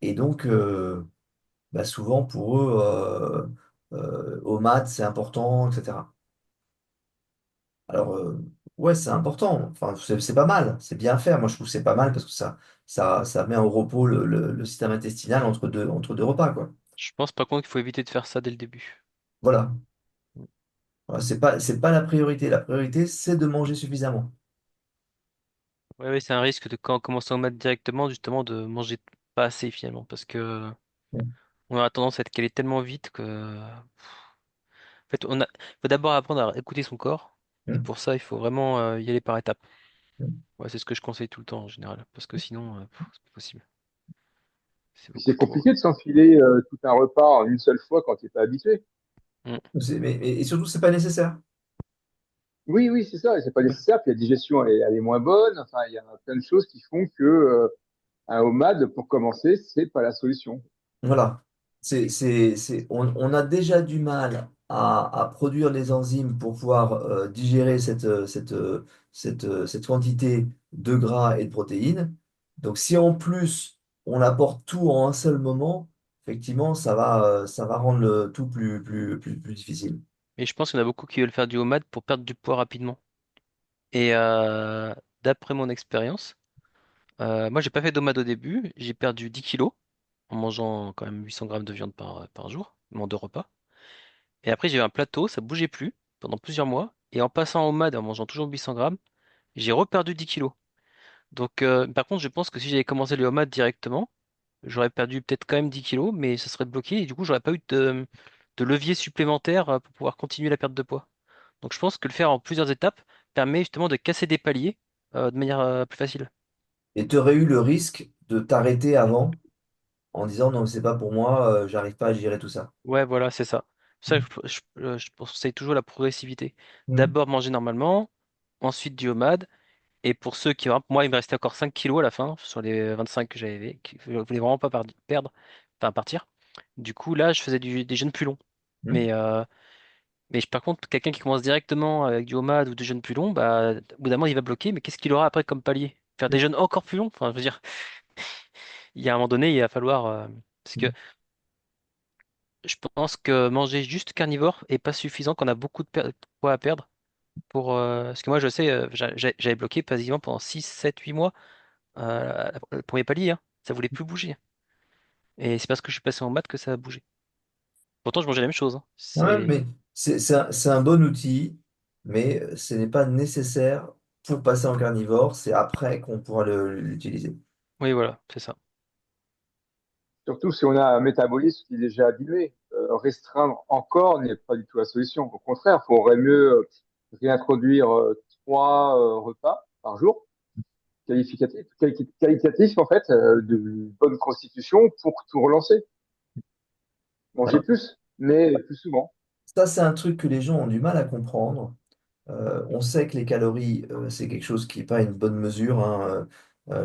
et donc bah, souvent pour eux, au mat, c'est important, etc. Alors, ouais, c'est important. Enfin, c'est pas mal. C'est bien fait. Moi, je trouve que c'est pas mal parce que ça met au repos le système intestinal entre deux repas, quoi. Je pense par contre qu'il faut éviter de faire ça dès le début. Voilà. Voilà, c'est pas la priorité. La priorité, c'est de manger suffisamment. Ouais, ouais, c'est un risque de quand on commence à en mettre directement, justement, de manger pas assez finalement, parce que Mm. on a tendance à être calé tellement vite que, en fait, faut d'abord apprendre à écouter son corps, et Mm. pour ça, il faut vraiment y aller par étapes. Mm. Ouais, c'est ce que je conseille tout le temps en général, parce que sinon, c'est pas possible. C'est Puis beaucoup c'est trop. compliqué de s'enfiler tout un repas en une seule fois quand tu n'es pas habitué. Mm. Et surtout, c'est pas nécessaire. Oui, oui, c'est ça, et c'est pas nécessaire. Puis la digestion, elle est moins bonne. Enfin, il y a plein de choses qui font que un OMAD, pour commencer, c'est pas la solution. Voilà. On a déjà du mal à produire les enzymes pour pouvoir digérer cette quantité de gras et de protéines. Donc, si en plus on apporte tout en un seul moment, effectivement, ça va rendre le tout plus difficile. Et je pense qu'il y en a beaucoup qui veulent faire du homemade pour perdre du poids rapidement. Et d'après mon expérience, moi j'ai pas fait d'homemade au début, j'ai perdu 10 kilos en mangeant quand même 800 grammes de viande par jour, en 2 repas. Et après j'ai eu un plateau, ça bougeait plus pendant plusieurs mois. Et en passant en homemade et en mangeant toujours 800 grammes, j'ai reperdu 10 kilos. Donc par contre je pense que si j'avais commencé le homemade directement, j'aurais perdu peut-être quand même 10 kilos, mais ça serait bloqué et du coup j'aurais pas eu de levier supplémentaire pour pouvoir continuer la perte de poids. Donc je pense que le faire en plusieurs étapes permet justement de casser des paliers de manière plus facile. Et tu aurais eu le risque de t'arrêter avant en disant non, c'est pas pour moi, j'arrive pas à gérer tout ça. Ouais, voilà, c'est ça. Ça, je conseille toujours la progressivité. Mm. D'abord manger normalement, ensuite du homade. Et pour ceux qui, moi, il me restait encore 5 kilos à la fin, sur les 25 que j'avais, qui ne voulaient vraiment pas perdre, enfin partir. Du coup, là, je faisais des jeûnes plus longs. Mm. Mais, par contre, quelqu'un qui commence directement avec du homade ou des jeûnes plus longs, bah, au bout d'un moment, il va bloquer. Mais qu'est-ce qu'il aura après comme palier? Faire des jeûnes encore plus longs? Enfin, je veux dire, il y a un moment donné, il va falloir. Parce que Je pense que manger juste carnivore est pas suffisant, qu'on a beaucoup de poids à perdre pour parce que moi je sais j'avais bloqué quasiment pendant 6 7 8 mois le premier palier hein. Ça voulait plus bouger. Et c'est parce que je suis passé en maths que ça a bougé. Pourtant je mangeais la même chose hein. Quand même, C'est mais c'est un bon outil, mais ce n'est pas nécessaire pour passer en carnivore, c'est après qu'on pourra l'utiliser. oui voilà, c'est ça. Surtout si on a un métabolisme qui est déjà dilué. Restreindre encore n'est pas du tout la solution. Au contraire, il faudrait mieux réintroduire trois repas par jour, qualitatifs en fait, de bonne constitution pour tout relancer. Manger Alors, plus, mais plus souvent. ça, c'est un truc que les gens ont du mal à comprendre. On sait que les calories, c'est quelque chose qui n'est pas une bonne mesure, hein.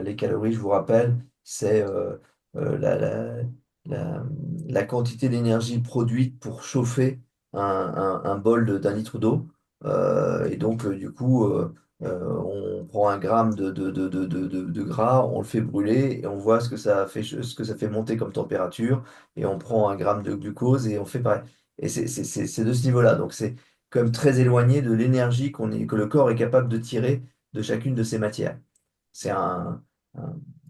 Les calories, je vous rappelle, c'est euh, la, la- la- la quantité d'énergie produite pour chauffer un bol d'un litre d'eau. Et donc, du coup, on prend un gramme de gras, on le fait brûler et on voit ce que ça fait monter comme température. Et on prend un gramme de glucose et on fait pareil. Et c'est de ce niveau-là. Donc, c'est quand même très éloigné de l'énergie que le corps est capable de tirer de chacune de ces matières. C'est un-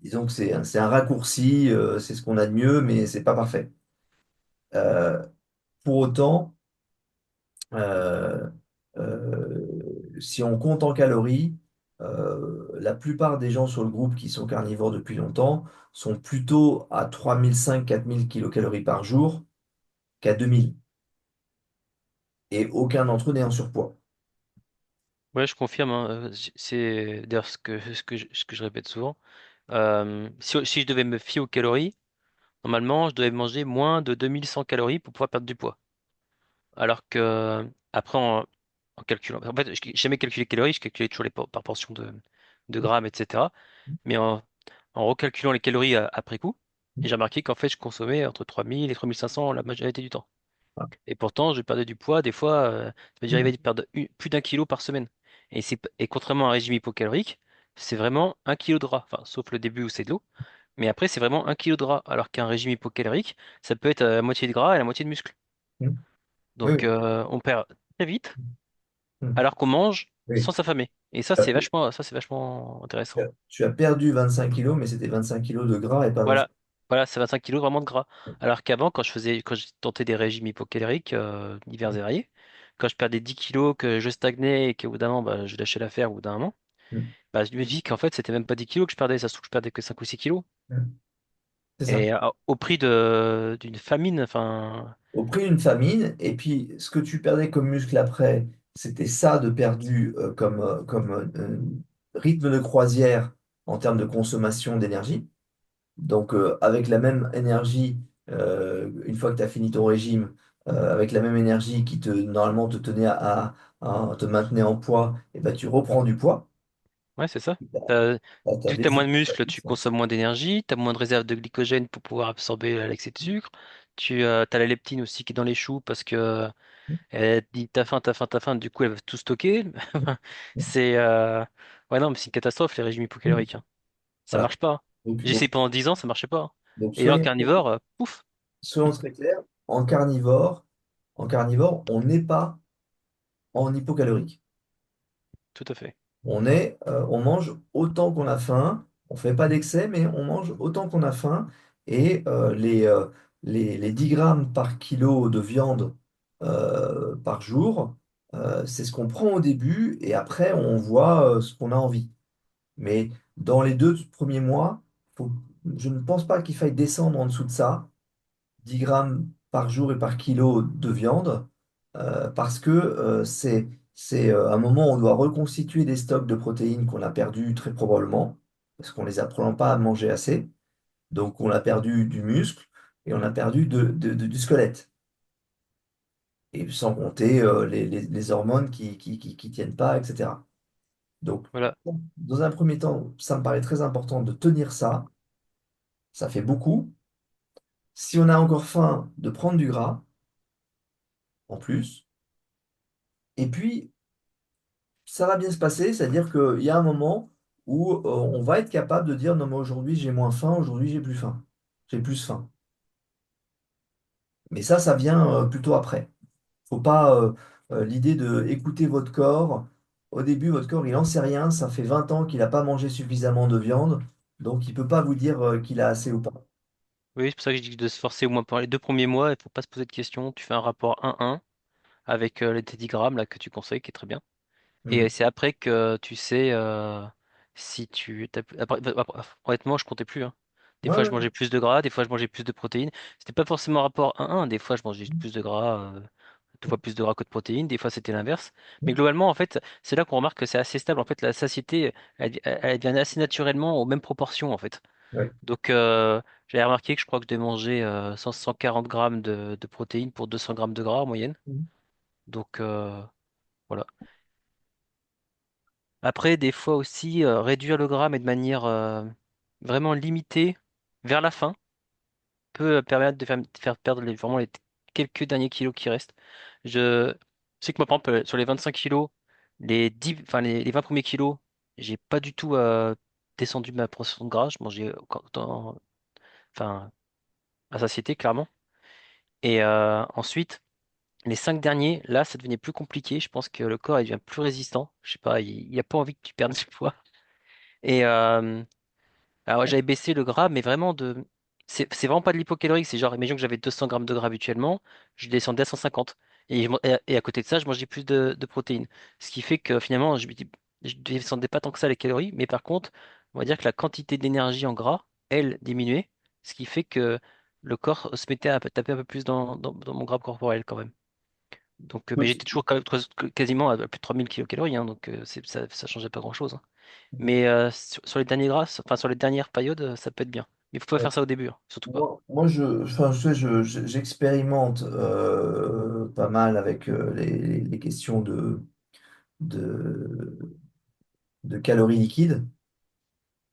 disons que c'est un raccourci, c'est ce qu'on a de mieux, mais c'est pas parfait. Euh, pour autant, euh, si on compte en calories, la plupart des gens sur le groupe qui sont carnivores depuis longtemps sont plutôt à 3 500 à 4 000 kilocalories par jour qu'à 2 000. Et aucun d'entre eux n'est en surpoids. Ouais, je confirme hein, c'est d'ailleurs ce que je répète souvent. Si je devais me fier aux calories, normalement, je devais manger moins de 2100 calories pour pouvoir perdre du poids. Alors que après en calculant en fait, j'ai jamais calculé les calories, je calculais toujours par portion de grammes, etc. Mais en recalculant les calories après coup, et j'ai remarqué qu'en fait, je consommais entre 3000 et 3500 la majorité du temps. Et pourtant, je perdais du poids. Des fois, ça veut dire arriver à perdre plus d'1 kilo par semaine. Et contrairement à un régime hypocalorique, c'est vraiment 1 kilo de gras. Enfin, sauf le début où c'est de l'eau. Mais après, c'est vraiment 1 kilo de gras. Alors qu'un régime hypocalorique, ça peut être la moitié de gras et la moitié de muscle. Oui, Donc, oui. on perd très vite, Oui. alors qu'on mange Oui. sans s'affamer. Et ça, c'est vachement intéressant. Tu as perdu 25 kilos, mais c'était 25 kilos de gras et pas 25. Voilà, voilà, c'est 25 kilos vraiment de gras. Alors qu'avant, quand je tentais des régimes hypocaloriques divers et variés, quand je perdais 10 kilos, que je stagnais et qu'au bout d'un moment, bah, je lâchais l'affaire au bout d'un moment, Mm. bah, je me dis qu'en fait, c'était même pas 10 kilos que je perdais, ça se trouve que je perdais que 5 ou 6 kilos. Mm. C'est ça. Et au prix d'une famine, enfin, Au prix d'une famine, et puis ce que tu perdais comme muscle après, c'était ça de perdu rythme de croisière en termes de consommation d'énergie. Donc, avec la même énergie, une fois que tu as fini ton régime, avec la même énergie qui normalement te tenait à te maintenir en poids, et ben, tu reprends du poids. ouais, c'est ça. Tu T'as- as Vu que tu as des moins effets. de muscles, tu consommes moins d'énergie, tu as moins de réserves de glycogène pour pouvoir absorber l'excès de sucre. Tu as la leptine aussi qui est dans les choux parce que elle dit t'as faim, t'as faim, t'as faim, du coup elle va tout stocker. C'est ouais non mais c'est une catastrophe les régimes hypocaloriques, hein. Ça Voilà. marche pas, hein. Donc, J'ai essayé pendant 10 ans, ça marchait pas, hein. donc Et là en carnivore, pouf, soyons très clairs, en carnivore, on n'est pas en hypocalorique. tout à fait. On mange autant qu'on a faim, on fait pas d'excès, mais on mange autant qu'on a faim. Et les 10 grammes par kilo de viande par jour, c'est ce qu'on prend au début et après on voit ce qu'on a envie. Mais dans les 2 premiers mois, faut- je ne pense pas qu'il faille descendre en dessous de ça. 10 grammes par jour et par kilo de viande, parce que c'est un moment où on doit reconstituer des stocks de protéines qu'on a perdus très probablement, parce qu'on les a probablement pas à manger assez. Donc on a perdu du muscle et on a perdu du squelette. Et sans compter les hormones qui tiennent pas, etc. Donc, Voilà. dans un premier temps, ça me paraît très important de tenir ça. Ça fait beaucoup. Si on a encore faim, de prendre du gras en plus. Et puis, ça va bien se passer, c'est-à-dire qu'il y a un moment où on va être capable de dire non mais aujourd'hui j'ai moins faim, aujourd'hui j'ai plus faim. J'ai plus faim. Mais ça vient plutôt après. Faut pas l'idée de écouter votre corps. Au début, votre corps, il n'en sait rien. Ça fait 20 ans qu'il n'a pas mangé suffisamment de viande, donc il peut pas vous dire qu'il a assez ou pas. Oui, c'est pour ça que je dis de se forcer au moins pendant les 2 premiers mois, il faut pas se poser de questions. Tu fais un rapport 1-1 avec les 10 grammes là, que tu conseilles, qui est très bien. Et Hmm. c'est après que tu sais si tu... honnêtement, je comptais plus, hein. Des Ouais, fois, je ouais. mangeais plus de gras, des fois, je mangeais plus de protéines. C'était pas forcément un rapport 1-1. Des fois, je mangeais plus de gras, 2 fois plus de gras que de protéines. Des fois, c'était l'inverse. Mais globalement, en fait, c'est là qu'on remarque que c'est assez stable. En fait, la satiété, elle vient assez naturellement aux mêmes proportions, en fait. Ouais. Donc, j'avais remarqué que je crois que je devais manger 140 grammes de protéines pour 200 grammes de gras en moyenne. Donc, voilà. Après, des fois aussi, réduire le gras, mais de manière vraiment limitée vers la fin, peut permettre de faire perdre vraiment les quelques derniers kilos qui restent. Je sais que moi, par exemple, sur les 25 kilos, enfin, les 20 premiers kilos, j'ai pas du tout descendu ma portion de gras. Je mangeais enfin, à satiété, clairement. Et ensuite, les 5 derniers, là, ça devenait plus compliqué. Je pense que le corps il devient plus résistant. Je sais pas, il a pas envie que tu perdes du poids. Et alors, ouais, j'avais baissé le gras, mais vraiment de. C'est vraiment pas de l'hypocalorique. C'est genre, imagine que j'avais 200 grammes de gras habituellement, je descendais à 150. Et à côté de ça, je mangeais plus de protéines. Ce qui fait que finalement, je descendais pas tant que ça les calories, mais par contre, on va dire que la quantité d'énergie en gras, elle, diminuait. Ce qui fait que le corps se mettait à taper un peu plus dans mon gras corporel quand même. Donc, mais j'étais toujours quasiment à plus de 3000 kilocalories, hein, donc ça changeait pas grand-chose, hein. Mais sur les derniers gras, enfin sur les dernières périodes, ça peut être bien. Mais il faut pas Ouais. faire ça au début, hein, surtout pas. Moi, enfin, j'expérimente pas mal avec les questions de, de calories liquides.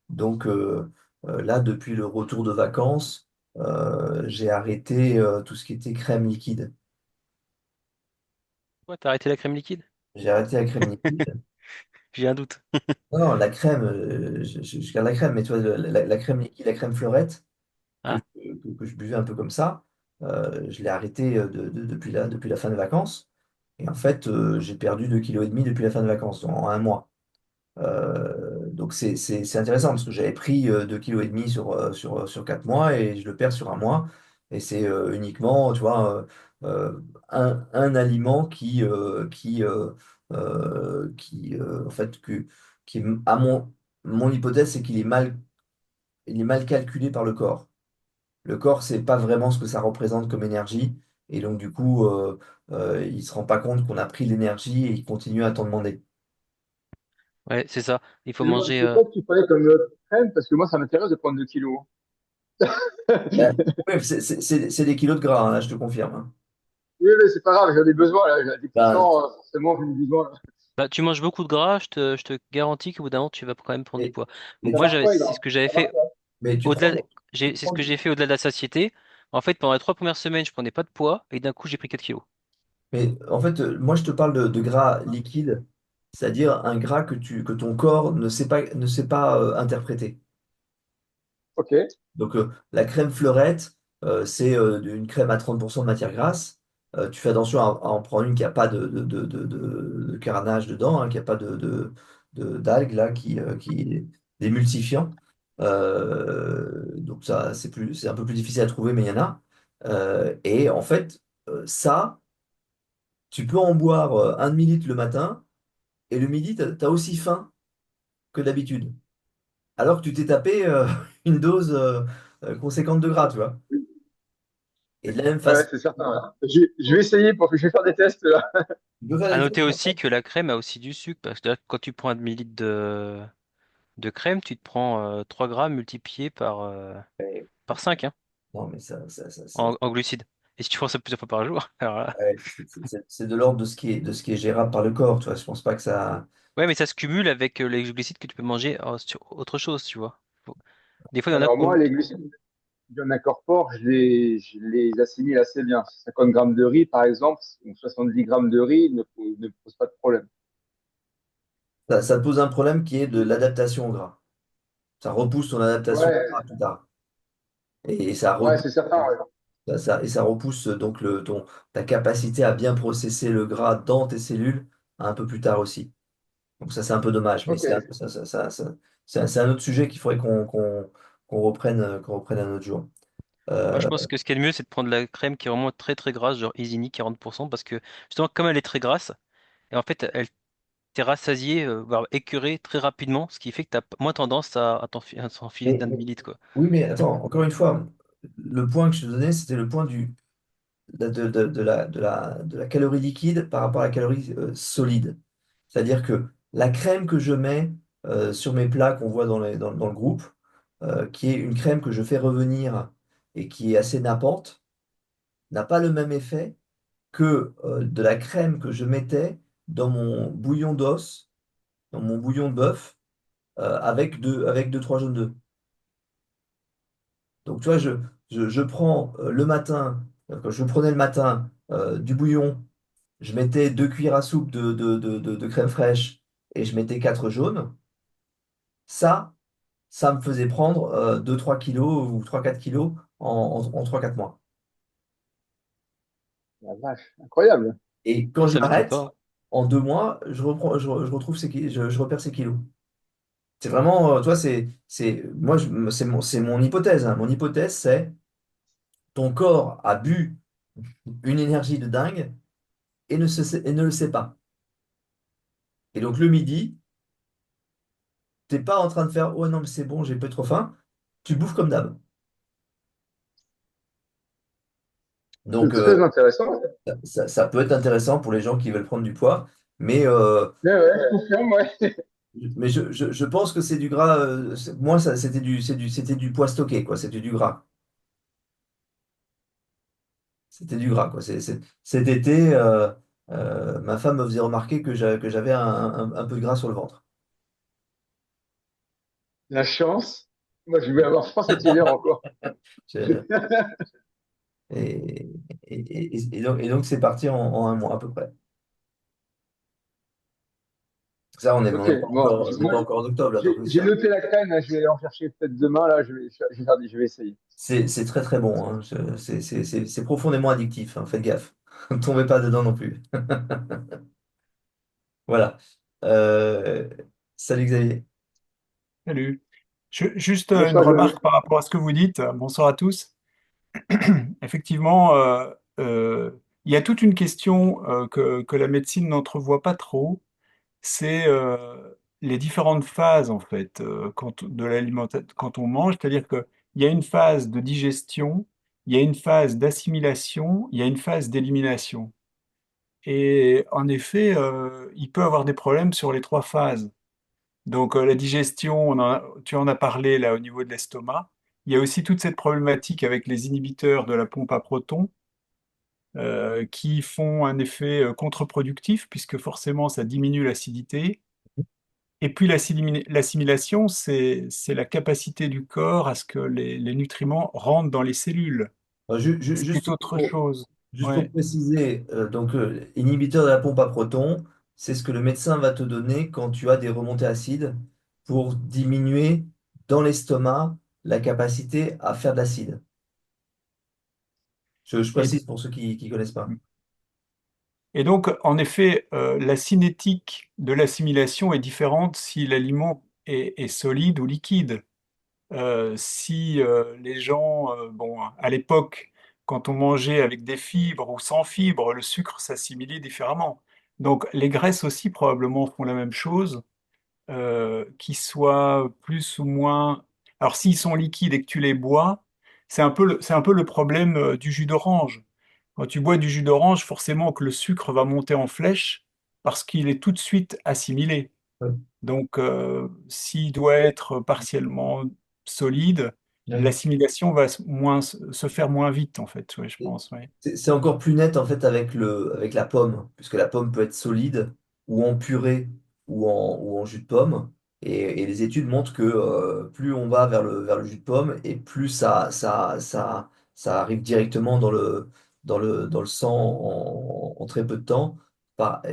Donc là, depuis le retour de vacances, j'ai arrêté tout ce qui était crème liquide. Ouais, t'as arrêté la crème liquide? J'ai arrêté la crème liquide. J'ai un doute. Non, non, la crème, je garde la crème, mais tu vois, la crème liquide, la crème fleurette, Ah, que je buvais un peu comme ça, je l'ai arrêté depuis la fin des vacances. Et en fait, j'ai perdu 2,5 kg depuis la fin de vacances, en un mois. Donc c'est intéressant parce que j'avais pris 2,5 kg sur 4 mois et je le perds sur un mois. Et c'est uniquement, tu vois, un aliment en fait, qui, à mon hypothèse, c'est qu'il est mal calculé par le corps. Le corps, c'est pas vraiment ce que ça représente comme énergie. Et donc, du coup, il se rend pas compte qu'on a pris l'énergie et il continue à t'en demander. ouais, c'est ça. Il faut Excuse-moi, manger. c'est quoi que tu prenais comme crème? Parce que moi, ça m'intéresse de prendre 2 kilos. Ben, ouais, c'est des kilos de gras, hein, là, je te confirme, hein. Oui, mais c'est pas grave, j'ai des besoins, là. Ben, Techniquement, forcément, j'ai des besoins, là. Bah, tu manges beaucoup de gras, je te garantis qu'au bout d'un moment, tu vas quand même prendre du mais, poids. mais Ça Moi, marche pas, c'est ce que j'avais ça marche fait pas. mais tu prends, au-delà. tu C'est ce prends que du- j'ai fait au-delà de la satiété. En fait, pendant les 3 premières semaines, je prenais pas de poids et d'un coup, j'ai pris 4 kilos. mais en fait, moi, je te parle de gras liquide, c'est-à-dire un gras que ton corps ne sait pas interpréter. Ok. Donc, la crème fleurette, c'est une crème à 30% de matière grasse. Tu fais attention à en prendre une qui n'a pas de carnage dedans, hein, qui n'a pas d'algues, là, d'émulsifiants. Donc, ça, c'est un peu plus difficile à trouver, mais il y en a. Et en fait, ça, tu peux en boire un demi-litre le matin, et le midi, tu as aussi faim que d'habitude. Alors que tu t'es tapé une dose conséquente de gras, tu vois. Et de la même Ouais, façon, c'est certain. Ouais. Je vais essayer pour que je vais faire des tests, là. tu peux faire À des noter tests. aussi que la crème a aussi du sucre, parce que là, quand tu prends un demi-litre de crème, tu te prends 3 grammes multiplié Ouais. par 5, hein, Non, mais ça, en glucides. Et si tu prends ça plusieurs fois par jour, alors là. ouais, c'est de l'ordre de ce qui est gérable par le corps, tu vois. Je pense pas que ça. Ouais, mais ça se cumule avec les glucides que tu peux manger sur autre chose, tu vois. Des fois, il y en a Alors, moi, qu'on. les glucides, j'en incorpore, je les assimile assez bien. 50 grammes de riz, par exemple, ou 70 grammes de riz ne pose pas de problème. Ça te pose un problème qui est de l'adaptation au gras. Ça repousse ton adaptation au Ouais, gras plus tard. Et ça ouais, repousse. c'est certain. Ouais. Et ça repousse donc ta capacité à bien processer le gras dans tes cellules un peu plus tard aussi. Donc ça, c'est un peu dommage, mais Ok. c'est un autre sujet qu'il faudrait qu'on reprenne un autre jour. Moi, je Euh, pense que ce qui est le mieux, c'est de prendre la crème qui est vraiment très très grasse, genre Isini 40%, parce que justement, comme elle est très grasse, et en fait, elle t'est rassasié, voire écœuré très rapidement, ce qui fait que tu as moins tendance à t'enfiler mais- d'un mais- demi-litre, quoi. oui, mais attends, encore une fois, le point que je te donnais, c'était le point de la calorie liquide par rapport à la calorie solide. C'est-à-dire que la crème que je mets sur mes plats qu'on voit dans le groupe, qui est une crème que je fais revenir et qui est assez nappante, n'a pas le même effet que de la crème que je mettais dans mon bouillon d'os, dans mon bouillon de bœuf, avec deux, trois jaunes d'œufs. Donc, tu vois, je prends le matin, quand je prenais le matin du bouillon, je mettais 2 cuillères à soupe de crème fraîche et je mettais 4 jaunes. Ça, ça me faisait prendre 2-3 kilos ou 3-4 kilos en 3-4 mois. La vache, incroyable. Et quand Moi, ça m'étonne j'arrête, pas. en 2 mois, je retrouve je repère ces kilos. C'est vraiment, toi, moi, c'est mon hypothèse, hein. Mon hypothèse, c'est ton corps a bu une énergie de dingue et ne le sait pas. Et donc, le midi, t'es pas en train de faire, oh non, mais c'est bon, j'ai pas trop faim. Tu bouffes comme d'hab. C'est Donc, très intéressant. ça peut être intéressant pour les gens qui veulent prendre du poids, mais, Ouais, ouais, je confirme, ouais. je pense que c'est du gras. Moi, c'était du poids stocké, quoi. C'était du gras. C'était du gras, quoi. Cet été, ma femme me faisait remarquer que j'avais un peu de gras sur le ventre. La chance. Moi, je vais avoir froid cet hiver encore. Je- Et, et donc, c'est parti en un mois à peu près. Ça, Ok, bon, on n'est pas encore en octobre, là, donc j'ai noté la crème, là, je vais aller en chercher peut-être demain, là, je vais essayer. c'est très très bon, hein. C'est profondément addictif, hein. Faites gaffe. Ne tombez pas dedans non plus. Voilà. Euh, Salut Xavier. Salut. Juste une Bonsoir, Xavier. remarque par rapport à ce que vous dites. Bonsoir à tous. Effectivement, il y a toute une question que la médecine n'entrevoit pas trop, c'est les différentes phases en fait de l'alimentation quand on mange. C'est-à-dire qu'il y a une phase de digestion, il y a une phase d'assimilation, il y a une phase d'élimination. Et en effet, il peut avoir des problèmes sur les trois phases. Donc la digestion, tu en as parlé là au niveau de l'estomac. Il y a aussi toute cette problématique avec les inhibiteurs de la pompe à protons qui font un effet contre-productif puisque forcément ça diminue l'acidité. Et puis l'assimilation, c'est la capacité du corps à ce que les nutriments rentrent dans les cellules, ce qui est autre chose. Juste pour Ouais. préciser, donc inhibiteur de la pompe à protons, c'est ce que le médecin va te donner quand tu as des remontées acides pour diminuer dans l'estomac la capacité à faire de l'acide. Je Et, précise pour ceux qui ne connaissent pas. et donc, en effet, la cinétique de l'assimilation est différente si l'aliment est solide ou liquide. Si les gens, bon, à l'époque, quand on mangeait avec des fibres ou sans fibres, le sucre s'assimilait différemment. Donc les graisses aussi probablement font la même chose, qu'ils soient plus ou moins. Alors s'ils sont liquides et que tu les bois, c'est un peu le problème du jus d'orange. Quand tu bois du jus d'orange, forcément que le sucre va monter en flèche parce qu'il est tout de suite assimilé. Ouais. Donc, s'il doit être partiellement solide, Ouais. l'assimilation va se faire moins vite, en fait, ouais, je pense. Ouais. C'est encore plus net en fait avec la pomme, puisque la pomme peut être solide ou en purée ou en jus de pomme. Et les études montrent que plus on va vers le jus de pomme et plus ça arrive directement dans le sang en très peu de temps.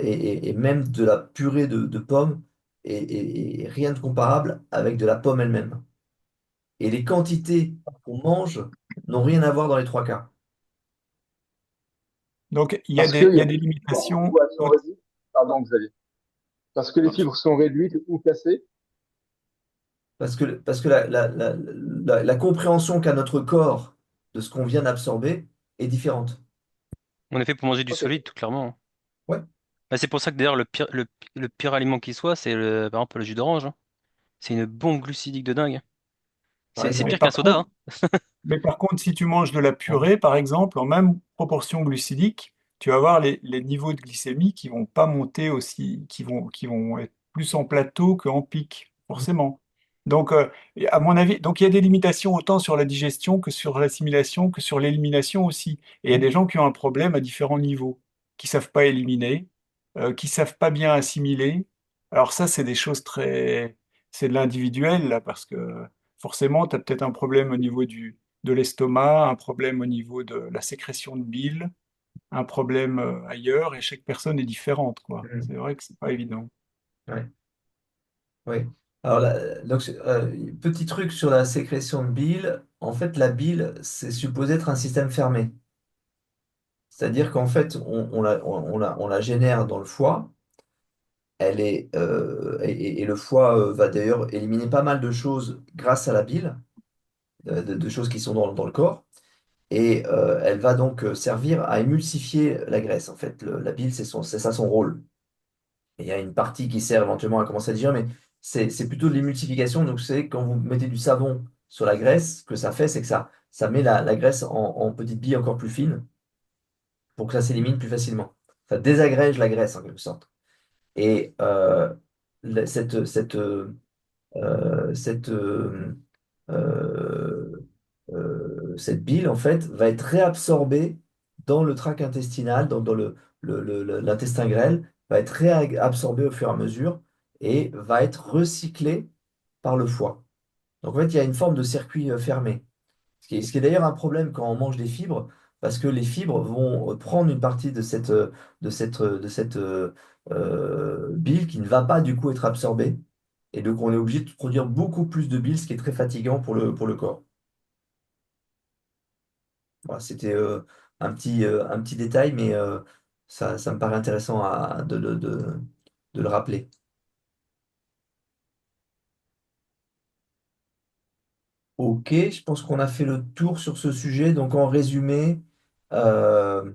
Et même de la purée de pomme et rien de comparable avec de la pomme elle-même. Et les quantités qu'on mange n'ont rien à voir dans les trois cas. Donc, Parce qu'il il y y a a des des fibres limitations. où elles sont réduites. Pardon, Xavier. Parce que les fibres sont réduites ou cassées. Parce que la compréhension qu'a notre corps de ce qu'on vient d'absorber est différente. On est fait pour manger du Ok. solide, tout clairement. Ouais. Bah, c'est pour ça que d'ailleurs le pire aliment qui soit, c'est par exemple le jus d'orange, hein. C'est une bombe glucidique de dingue. Par C'est Mais pire exemple. qu'un par soda, contre, hein. mais par contre, si tu manges de la purée, par exemple, en même proportion glucidique, tu vas avoir les niveaux de glycémie qui vont pas monter aussi, qui vont être plus en plateau qu'en pic, forcément. Donc, et à mon avis, donc il y a des limitations autant sur la digestion que sur l'assimilation, que sur l'élimination aussi. Et il y a des gens qui ont un problème à différents niveaux, qui savent pas éliminer, qui savent pas bien assimiler. Alors ça, c'est des choses c'est de l'individuel, là, parce que forcément, tu as peut-être un problème au niveau de l'estomac, un problème au niveau de la sécrétion de bile, un problème ailleurs, et chaque personne est différente, quoi. C'est Mhm. vrai que c'est pas évident. Ouais. Ouais. Alors, donc, petit truc sur la sécrétion de bile. En fait, la bile, c'est supposé être un système fermé. C'est-à-dire qu'en fait, on la génère dans le foie. Et le foie va d'ailleurs éliminer pas mal de choses grâce à la bile, de choses qui sont dans le corps. Et elle va donc servir à émulsifier la graisse. En fait, la bile, c'est ça son rôle. Et il y a une partie qui sert éventuellement à commencer à digérer, mais c'est plutôt de l'émulsification. Donc, c'est quand vous mettez du savon sur la graisse, ce que ça fait, c'est que ça met la graisse en petites billes encore plus fines pour que ça s'élimine plus facilement. Ça désagrège la graisse en quelque sorte. Et cette, euh, cette bile, en fait, va être réabsorbée dans le tract intestinal, dans l'intestin grêle, va être réabsorbée au fur et à mesure et va être recyclée par le foie. Donc, en fait, il y a une forme de circuit fermé. Ce qui est d'ailleurs un problème quand on mange des fibres, parce que les fibres vont prendre une partie de cette bile qui ne va pas du coup être absorbée. Et donc on est obligé de produire beaucoup plus de bile, ce qui est très fatigant pour le corps. Voilà, c'était un petit détail, mais ça me paraît intéressant de le rappeler. Ok, je pense qu'on a fait le tour sur ce sujet. Donc en résumé, euh,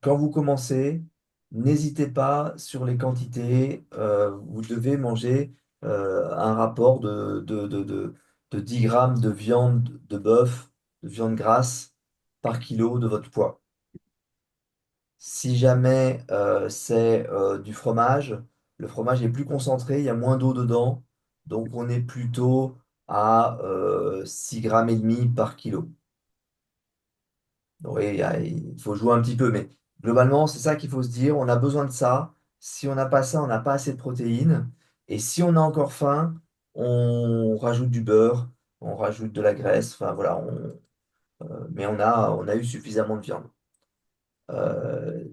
quand vous commencez, n'hésitez pas sur les quantités. Vous devez manger un rapport de 10 grammes de viande de bœuf, de viande grasse par kilo de votre poids. Si jamais c'est du fromage, le fromage est plus concentré, il y a moins d'eau dedans. Donc on est plutôt à 6 grammes et demi par kilo. Oui, il faut jouer un petit peu, mais globalement, c'est ça qu'il faut se dire. On a besoin de ça. Si on n'a pas ça, on n'a pas assez de protéines. Et si on a encore faim, on rajoute du beurre, on rajoute de la graisse. Enfin voilà, mais on a eu suffisamment de viande. Euh,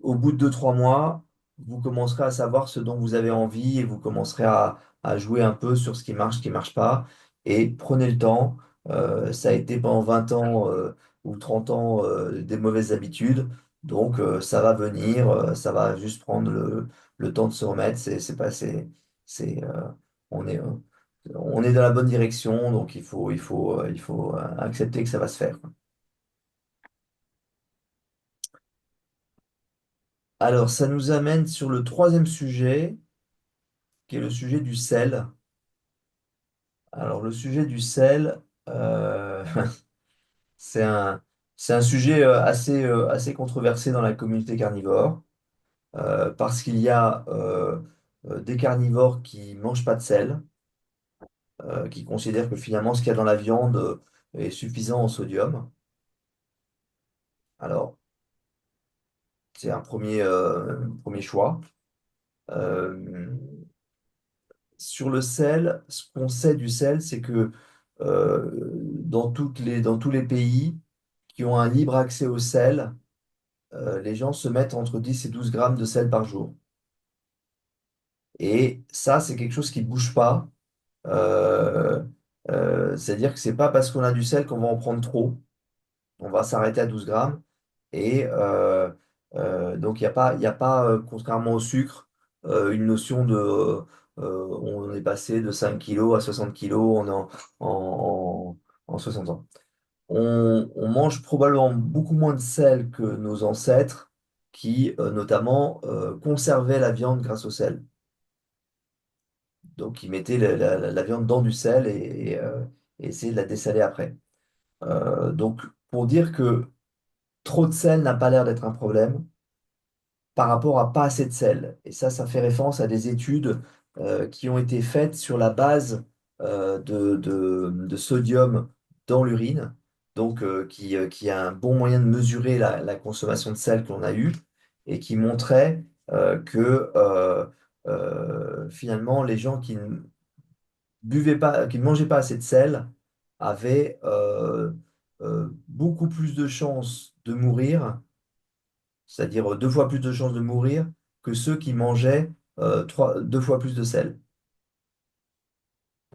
Au bout de 2 3 mois, vous commencerez à savoir ce dont vous avez envie et vous commencerez à jouer un peu sur ce qui marche pas. Et prenez le temps. Ça a été pendant 20 ans ou 30 ans des mauvaises habitudes. Donc ça va venir, ça va juste prendre le temps de se remettre. C'est pas, c'est, on est, euh, on est dans la bonne direction, donc il faut accepter que ça va se faire. Alors, ça nous amène sur le troisième sujet, qui est le sujet du sel. Alors, le sujet du sel, c'est c'est un sujet assez controversé dans la communauté carnivore, parce qu'il y a des carnivores qui mangent pas de sel, qui considèrent que finalement ce qu'il y a dans la viande est suffisant en sodium. Alors, c'est un premier choix. Euh, Sur le sel, ce qu'on sait du sel, c'est que dans tous les pays qui ont un libre accès au sel, les gens se mettent entre 10 et 12 grammes de sel par jour. Et ça, c'est quelque chose qui ne bouge pas. Euh, C'est-à-dire que c'est pas parce qu'on a du sel qu'on va en prendre trop. On va s'arrêter à 12 grammes. Et donc, il y a pas contrairement au sucre, une notion de... on est passé de 5 kilos à 60 kilos en, en 60 ans. On mange probablement beaucoup moins de sel que nos ancêtres qui, notamment, conservaient la viande grâce au sel. Donc, ils mettaient la viande dans du sel et essayaient de la dessaler après. Donc, pour dire que trop de sel n'a pas l'air d'être un problème par rapport à pas assez de sel. Et ça fait référence à des études qui ont été faites sur la base de sodium dans l'urine, donc qui est un bon moyen de mesurer la consommation de sel qu'on a eue, et qui montrait que finalement les gens qui ne buvaient pas, qui ne mangeaient pas assez de sel avaient beaucoup plus de chances de mourir, c'est-à-dire 2 fois plus de chances de mourir que ceux qui mangeaient 2 fois plus de sel.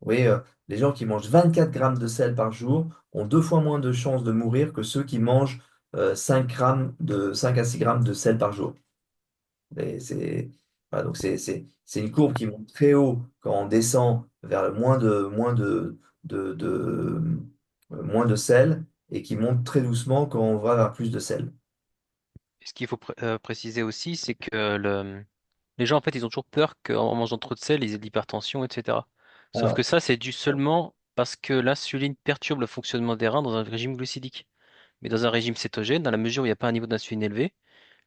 Vous voyez, les gens qui mangent 24 grammes de sel par jour ont 2 fois moins de chances de mourir que ceux qui mangent 5 à 6 grammes de sel par jour. Et voilà, donc c'est une courbe qui monte très haut quand on descend vers le moins de sel, et qui monte très doucement quand on va vers plus de sel. Et ce qu'il faut préciser aussi, c'est que les gens, en fait, ils ont toujours peur qu'en mangeant trop de sel, ils aient de l'hypertension, etc. Sauf que Alors, ça, c'est dû seulement parce que l'insuline perturbe le fonctionnement des reins dans un régime glucidique. Mais dans un régime cétogène, dans la mesure où il n'y a pas un niveau d'insuline élevé,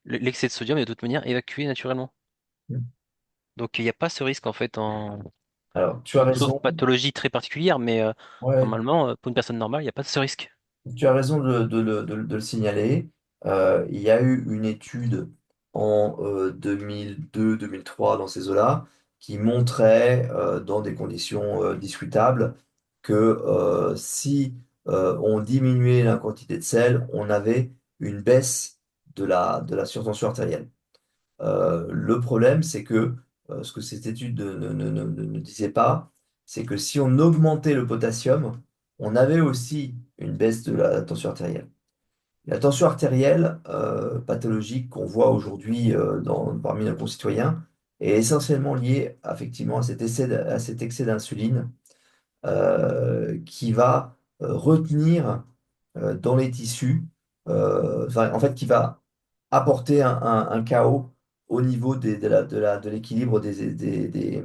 l'excès de sodium est de toute manière évacué naturellement. Donc il n'y a pas ce risque en fait tu as sauf raison. pathologie très particulière, mais Ouais, normalement, pour une personne normale, il n'y a pas de ce risque. tu as raison de le signaler. Il y a eu une étude en 2002-2003 dans ces eaux-là qui montrait, dans des conditions discutables, que si on diminuait la quantité de sel, on avait une baisse de la surtension artérielle. Le problème, c'est que ce que cette étude ne disait pas, c'est que si on augmentait le potassium, on avait aussi une baisse de la tension artérielle. La tension artérielle pathologique qu'on voit aujourd'hui parmi nos concitoyens est essentiellement liée effectivement à cet excès d'insuline qui va retenir dans les tissus, en fait, qui va apporter un chaos au niveau de l'équilibre des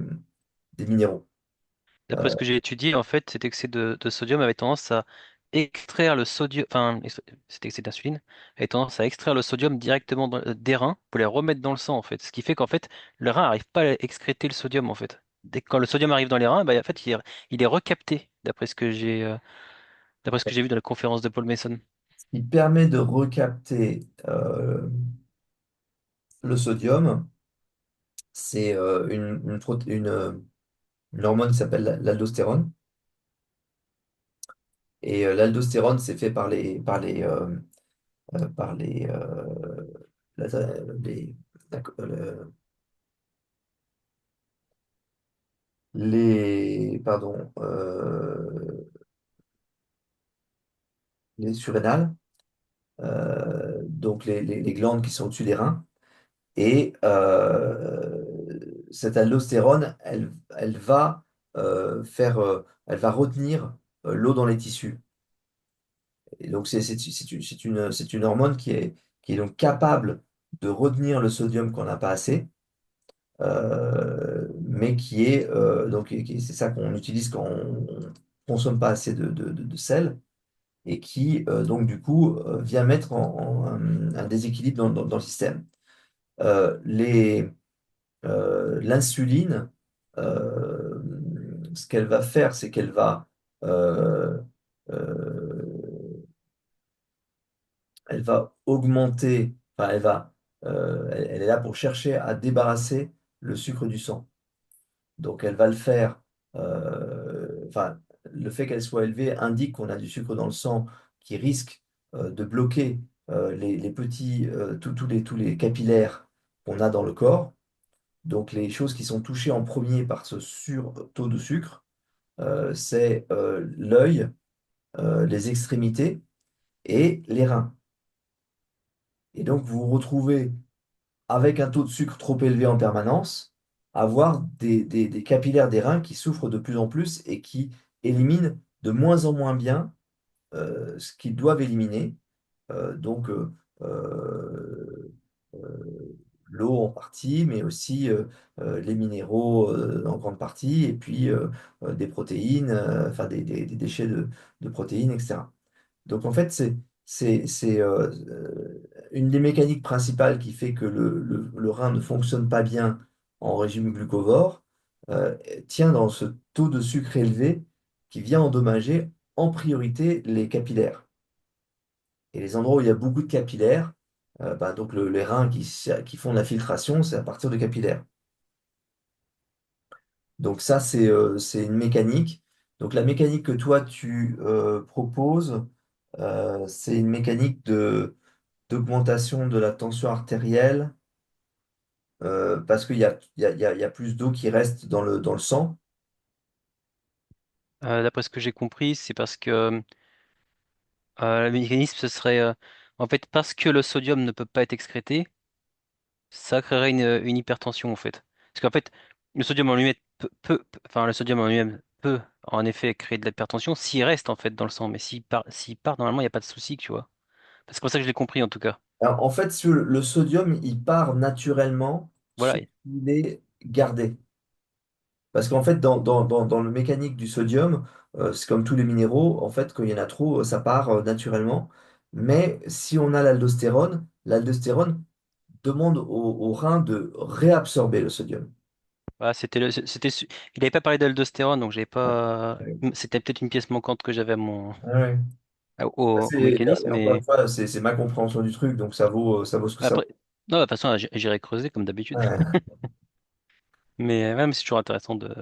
minéraux. D'après Euh, ce que j'ai étudié, en fait, cet excès de sodium avait tendance à extraire le sodium, enfin, cet excès d'insuline avait tendance à extraire le sodium directement des reins pour les remettre dans le sang, en fait. Ce qui fait qu'en fait, le rein n'arrive pas à excréter le sodium, en fait. Quand le sodium arrive dans les reins, bah, en fait, il est recapté, d'après ce que j'ai vu dans la conférence de Paul Mason. il permet de recapter le sodium. C'est une hormone qui s'appelle l'aldostérone. Et l'aldostérone, c'est fait par la- les, pardon, les surrénales, donc les glandes qui sont au-dessus des reins. Et cette aldostérone, elle va retenir l'eau dans les tissus. Et donc c'est une hormone qui est donc capable de retenir le sodium qu'on n'a pas assez, mais qui est c'est ça qu'on utilise quand on consomme pas assez de sel, et qui donc du coup vient mettre un déséquilibre dans le système. L'insuline, euh, ce qu'elle va faire, c'est qu'elle va euh, euh, elle va augmenter, enfin, elle est là pour chercher à débarrasser le sucre du sang. Donc elle va le faire, enfin, le fait qu'elle soit élevée indique qu'on a du sucre dans le sang qui risque de bloquer les petits, tous les capillaires qu'on a dans le corps. Donc les choses qui sont touchées en premier par ce taux de sucre, c'est l'œil, les extrémités et les reins. Et donc, vous vous retrouvez avec un taux de sucre trop élevé en permanence, avoir des capillaires des reins qui souffrent de plus en plus et qui éliminent de moins en moins bien ce qu'ils doivent éliminer. Donc, l'eau en partie, mais aussi les minéraux en grande partie, et puis des protéines, enfin des déchets de protéines, etc. Donc en fait, c'est une des mécaniques principales qui fait que le rein ne fonctionne pas bien en régime glucovore, tient dans ce taux de sucre élevé qui vient endommager en priorité les capillaires. Et les endroits où il y a beaucoup de capillaires, bah, donc les reins qui font de la filtration, c'est à partir de capillaires. Donc ça, c'est une mécanique. Donc la mécanique que toi, tu proposes, c'est une mécanique d'augmentation de la tension artérielle parce qu'il y a, il y a, il y a plus d'eau qui reste dans le sang. D'après ce que j'ai compris, c'est parce que le mécanisme, ce serait en fait parce que le sodium ne peut pas être excrété, ça créerait une hypertension en fait. Parce qu'en fait, le sodium en lui-même enfin le sodium en lui-même peut en effet créer de l'hypertension s'il reste en fait dans le sang, mais s'il part normalement, il n'y a pas de souci, tu vois. C'est comme ça que je l'ai compris en tout cas. Alors, en fait, si le sodium, il part naturellement Voilà. sauf qu'il est gardé. Parce qu'en fait, dans le mécanique du sodium, c'est comme tous les minéraux, en fait, quand il y en a trop, ça part naturellement. Mais si on a l'aldostérone demande au rein de réabsorber le sodium. Voilà, il n'avait pas parlé d'aldostérone, donc j'avais Ouais. pas. Ouais. C'était peut-être une pièce manquante que j'avais à Ouais. au mécanisme, Et encore une mais fois, c'est ma compréhension du truc, donc ça vaut ce que ça après. vaut. Non, de toute façon, j'irai creuser comme d'habitude. Ouais. Mais ouais, mais c'est toujours intéressant de.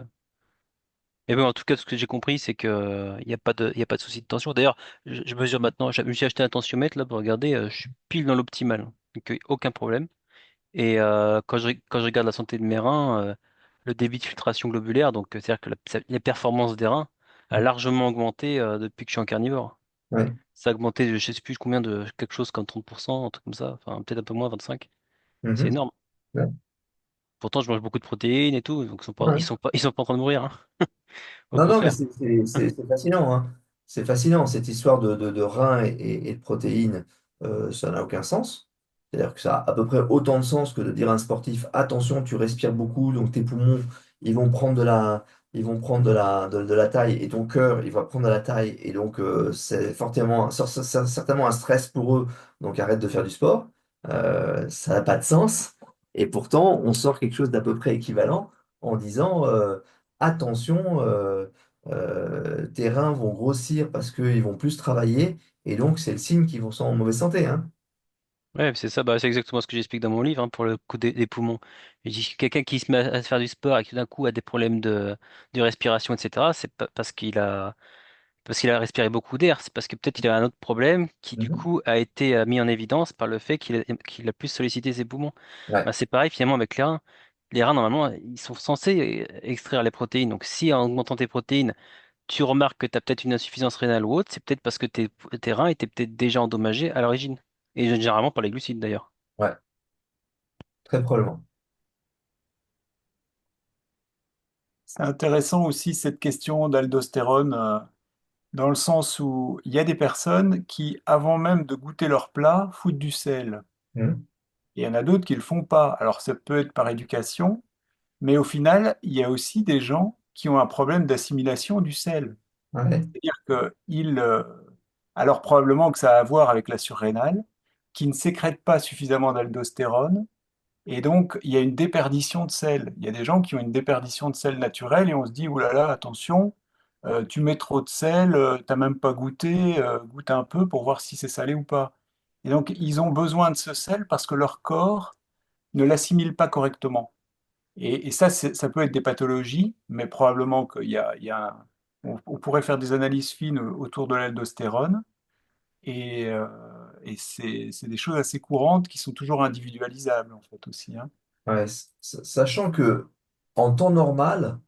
Mais bon, en tout cas, ce que j'ai compris, c'est que il y a pas de souci de tension. D'ailleurs, je mesure maintenant, je me suis acheté un tensiomètre là pour regarder, je suis pile dans l'optimal, donc aucun problème. Et quand je regarde la santé de mes reins, le débit de filtration globulaire, donc c'est-à-dire que les performances des reins a largement augmenté depuis que je suis en carnivore. Ouais. Ça a augmenté, je sais plus combien de quelque chose comme 30%, un truc comme ça, enfin peut-être un peu moins, 25. C'est Mhm. énorme. Ouais. Pourtant, je mange beaucoup de protéines et tout, donc Ouais. ils sont pas en train de mourir, hein. Au Non, non, mais contraire. c'est fascinant, hein. C'est fascinant, cette histoire de reins et de protéines, ça n'a aucun sens. C'est-à-dire que ça a à peu près autant de sens que de dire à un sportif, attention, tu respires beaucoup, donc tes poumons, ils vont prendre ils vont prendre de la taille, et ton cœur, il va prendre de la taille, et donc c'est fortement, certainement un stress pour eux, donc arrête de faire du sport. Ça n'a pas de sens. Et pourtant, on sort quelque chose d'à peu près équivalent en disant, attention, tes reins vont grossir parce qu'ils vont plus travailler, et donc c'est le signe qu'ils vont sont en mauvaise santé, hein. Ouais, c'est ça, bah, c'est exactement ce que j'explique dans mon livre, hein, pour le coup des poumons. Je dis que quelqu'un qui se met à faire du sport et qui d'un coup a des problèmes de respiration, etc., c'est pas parce qu'il a respiré beaucoup d'air, c'est parce que peut-être il a un autre problème qui du Mhm. coup a été mis en évidence par le fait qu'il a plus sollicité ses poumons. Ouais, Bah, c'est pareil finalement avec les reins. Les reins, normalement, ils sont censés extraire les protéines. Donc si en augmentant tes protéines, tu remarques que tu as peut-être une insuffisance rénale ou autre, c'est peut-être parce que tes reins étaient peut-être déjà endommagés à l'origine. Et généralement par les glucides d'ailleurs. ouais, très probablement. C'est intéressant aussi cette question d'aldostérone, dans le sens où il y a des personnes qui, avant même de goûter leur plat, foutent du sel. Mhm. Et il y en a d'autres qui le font pas. Alors ça peut être par éducation, mais au final, il y a aussi des gens qui ont un problème d'assimilation du sel. Ouais, C'est-à-dire qu'ils, alors probablement que ça a à voir avec la surrénale, qui ne sécrètent pas suffisamment d'aldostérone, et donc il y a une déperdition de sel. Il y a des gens qui ont une déperdition de sel naturelle, et on se dit, oh là là, attention, tu mets trop de sel, t'as même pas goûté, goûte un peu pour voir si c'est salé ou pas. Et donc ils ont besoin de ce sel parce que leur corps ne l'assimile pas correctement. Et ça, ça peut être des pathologies, mais probablement qu'il y a on pourrait faire des analyses fines autour de l'aldostérone, et c'est des choses assez courantes qui sont toujours individualisables, en fait, aussi, hein. ouais. Sachant que en temps normal,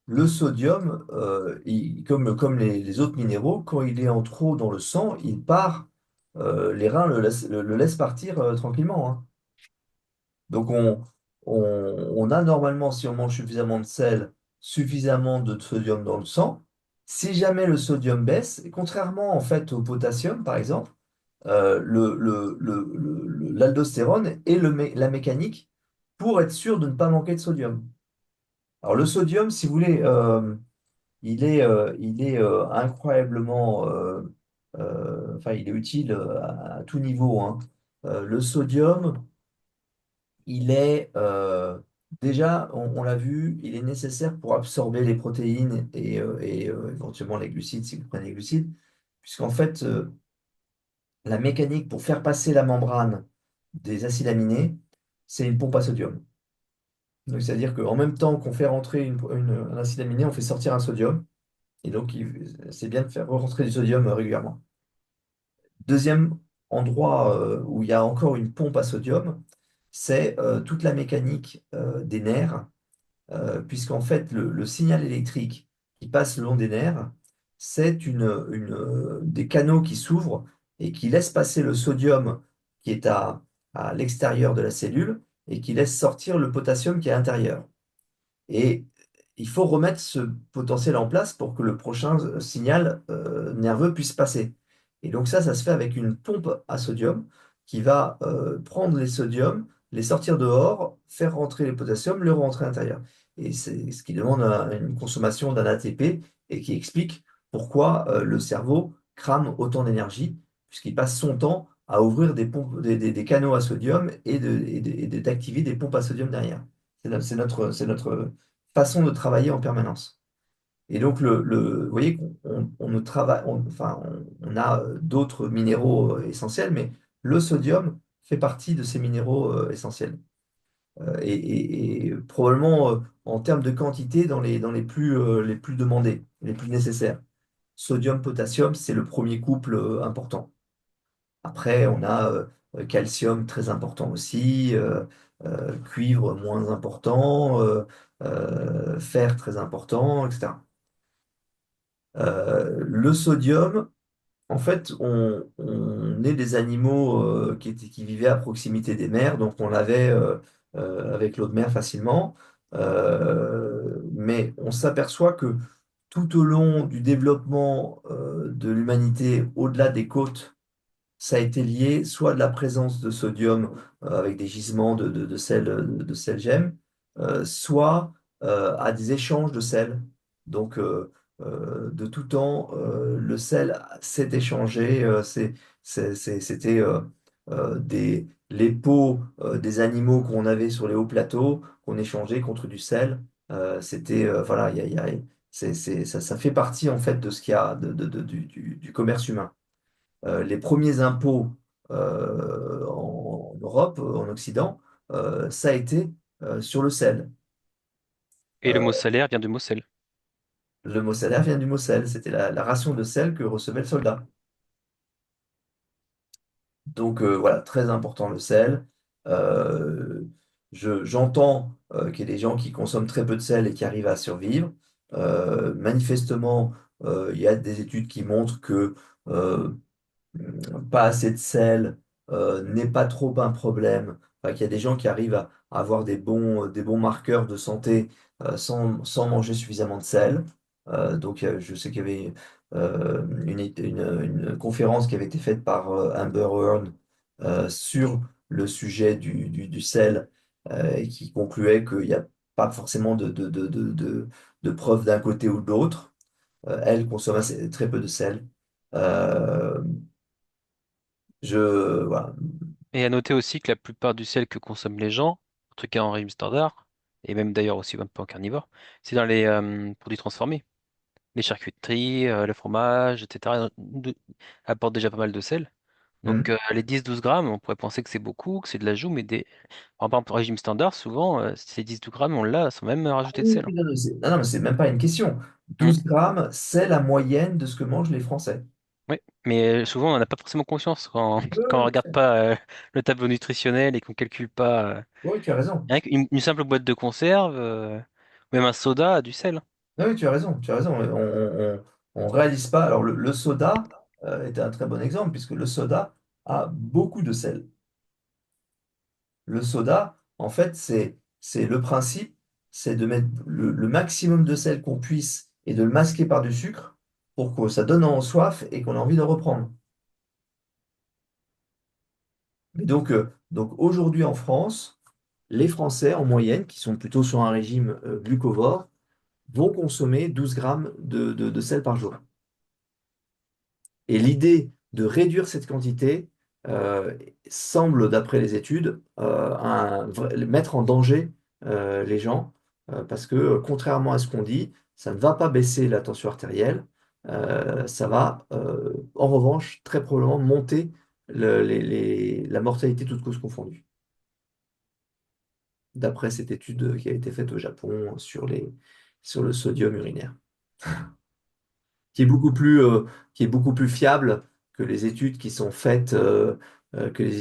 le sodium, comme les autres minéraux, quand il est en trop dans le sang, il part les reins le laissent partir tranquillement, hein. Donc on a normalement, si on mange suffisamment de sel, suffisamment de sodium dans le sang. Si jamais le sodium baisse, et contrairement en fait au potassium par exemple, l'aldostérone et la mécanique pour être sûr de ne pas manquer de sodium. Alors le sodium, si vous voulez, il est incroyablement, enfin il est utile à tout niveau, hein. Le sodium, il est déjà, on l'a vu, il est nécessaire pour absorber les protéines et éventuellement les glucides si vous prenez les glucides, puisqu'en fait, la mécanique pour faire passer la membrane des acides aminés, c'est une pompe à sodium. Donc, c'est-à-dire qu'en même temps qu'on fait rentrer un acide aminé, on fait sortir un sodium. Et donc, c'est bien de faire rentrer du sodium régulièrement. Deuxième endroit où il y a encore une pompe à sodium, c'est toute la mécanique des nerfs, puisqu'en fait, le signal électrique qui passe le long des nerfs, c'est des canaux qui s'ouvrent et qui laissent passer le sodium qui est à l'extérieur de la cellule et qui laisse sortir le potassium qui est à l'intérieur. Et il faut remettre ce potentiel en place pour que le prochain signal nerveux puisse passer. Et donc ça se fait avec une pompe à sodium qui va prendre les sodiums, les sortir dehors, faire rentrer les potassiums, le rentrer à l'intérieur. Et c'est ce qui demande une consommation d'un ATP et qui explique pourquoi le cerveau crame autant d'énergie, puisqu'il passe son temps à ouvrir des canaux à sodium d'activer des pompes à sodium derrière. C'est notre façon de travailler en permanence. Et donc, vous voyez qu'on ne travaille, enfin, on a d'autres minéraux essentiels, mais le sodium fait partie de ces minéraux essentiels. Et probablement, en termes de quantité, les plus demandés, les plus nécessaires. Sodium, potassium, c'est le premier couple important. Après, on a calcium très important aussi, cuivre moins important, fer très important, etc. Le sodium, en fait, on est des animaux qui vivaient à proximité des mers, donc on l'avait avec l'eau de mer facilement. Mais on s'aperçoit que tout au long du développement de l'humanité, au-delà des côtes, ça a été lié soit à de la présence de sodium avec des gisements de sel gemme, soit à des échanges de sel. Donc, de tout temps, le sel s'est échangé. C'était les peaux des animaux qu'on avait sur les hauts plateaux qu'on échangeait contre du sel. Voilà, ça fait partie en fait de ce qu'il y a du commerce humain. Les premiers impôts en Europe, en Occident, ça a été sur le sel. Et le mot salaire vient du mot sel. Le mot salaire vient du mot sel. C'était la ration de sel que recevait le soldat. Donc voilà, très important le sel. Euh, j'entends qu'il y a des gens qui consomment très peu de sel et qui arrivent à survivre. Manifestement, il y a des études qui montrent que euh, pas assez de sel n'est pas trop un problème. Enfin, qu'il y a des gens qui arrivent à avoir des bons marqueurs de santé sans manger suffisamment de sel. Donc, je sais qu'il y avait une conférence qui avait été faite par Amber Heard sur le sujet du sel et qui concluait qu'il n'y a pas forcément de preuves d'un côté ou de l'autre. Elle consomme très peu de sel. Euh, voilà. Et à noter aussi que la plupart du sel que consomment les gens, en tout cas en régime standard, et même d'ailleurs aussi un peu en carnivore, c'est dans les produits transformés. Les charcuteries, le fromage, etc. apportent déjà pas mal de sel. Donc Mhm. les 10-12 grammes, on pourrait penser que c'est beaucoup, que c'est de l'ajout, mais par exemple, en régime standard, souvent, ces 10-12 grammes, on l'a sans même Ah rajouter de oui, sel, hein. oui, non, non, mais c'est même pas une question. Mm. 12 grammes, c'est la moyenne de ce que mangent les Français. Oui, mais souvent, on n'a pas forcément conscience quand, Oui, quand on oui, regarde pas le tableau nutritionnel et qu'on calcule pas. oui, tu as raison. Rien qu'une simple boîte de conserve, même un soda a du sel, hein. Ah oui, tu as raison, tu as raison. On réalise pas. Alors, le soda est un très bon exemple, puisque le soda, a beaucoup de sel. Le soda, en fait, c'est le principe, c'est de mettre le maximum de sel qu'on puisse et de le masquer par du sucre pour que ça donne en soif et qu'on a envie de reprendre. Mais donc aujourd'hui en France, les Français en moyenne, qui sont plutôt sur un régime glucovore, vont consommer 12 grammes de sel par jour. Et l'idée de réduire cette quantité semble, d'après les études, mettre en danger les gens, parce que contrairement à ce qu'on dit, ça ne va pas baisser la tension artérielle, ça va en revanche très probablement monter la mortalité toutes causes confondues, d'après cette étude qui a été faite au Japon sur le sodium urinaire, qui est qui est beaucoup plus fiable que les études qui sont faites, les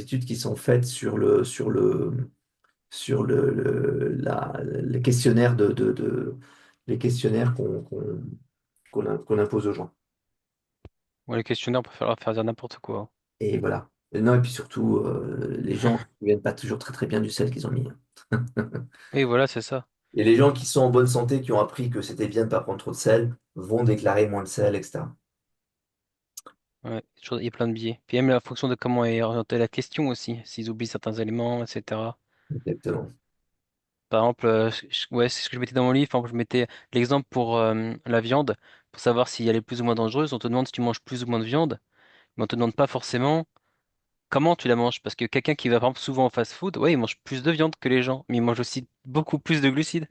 questionnaires les questionnaires qu'on impose aux gens. Ouais, les questionnaires, on peut faire dire n'importe quoi. Et voilà. Et non, et puis surtout, les gens ne se souviennent pas toujours très très bien du sel qu'ils ont mis. Oui, voilà, c'est ça. Et les gens qui sont en bonne santé, qui ont appris que c'était bien de ne pas prendre trop de sel, vont déclarer moins de sel, etc. Ouais, il y a plein de biais. Puis même la fonction de comment est orientée la question aussi, s'ils oublient certains éléments, etc. Exactement. Par exemple, ouais, c'est ce que je mettais dans mon livre. Par exemple, je mettais l'exemple pour la viande, pour savoir si elle est plus ou moins dangereuse. On te demande si tu manges plus ou moins de viande, mais on te demande pas forcément comment tu la manges. Parce que quelqu'un qui va par exemple souvent au fast-food, ouais, il mange plus de viande que les gens, mais il mange aussi beaucoup plus de glucides.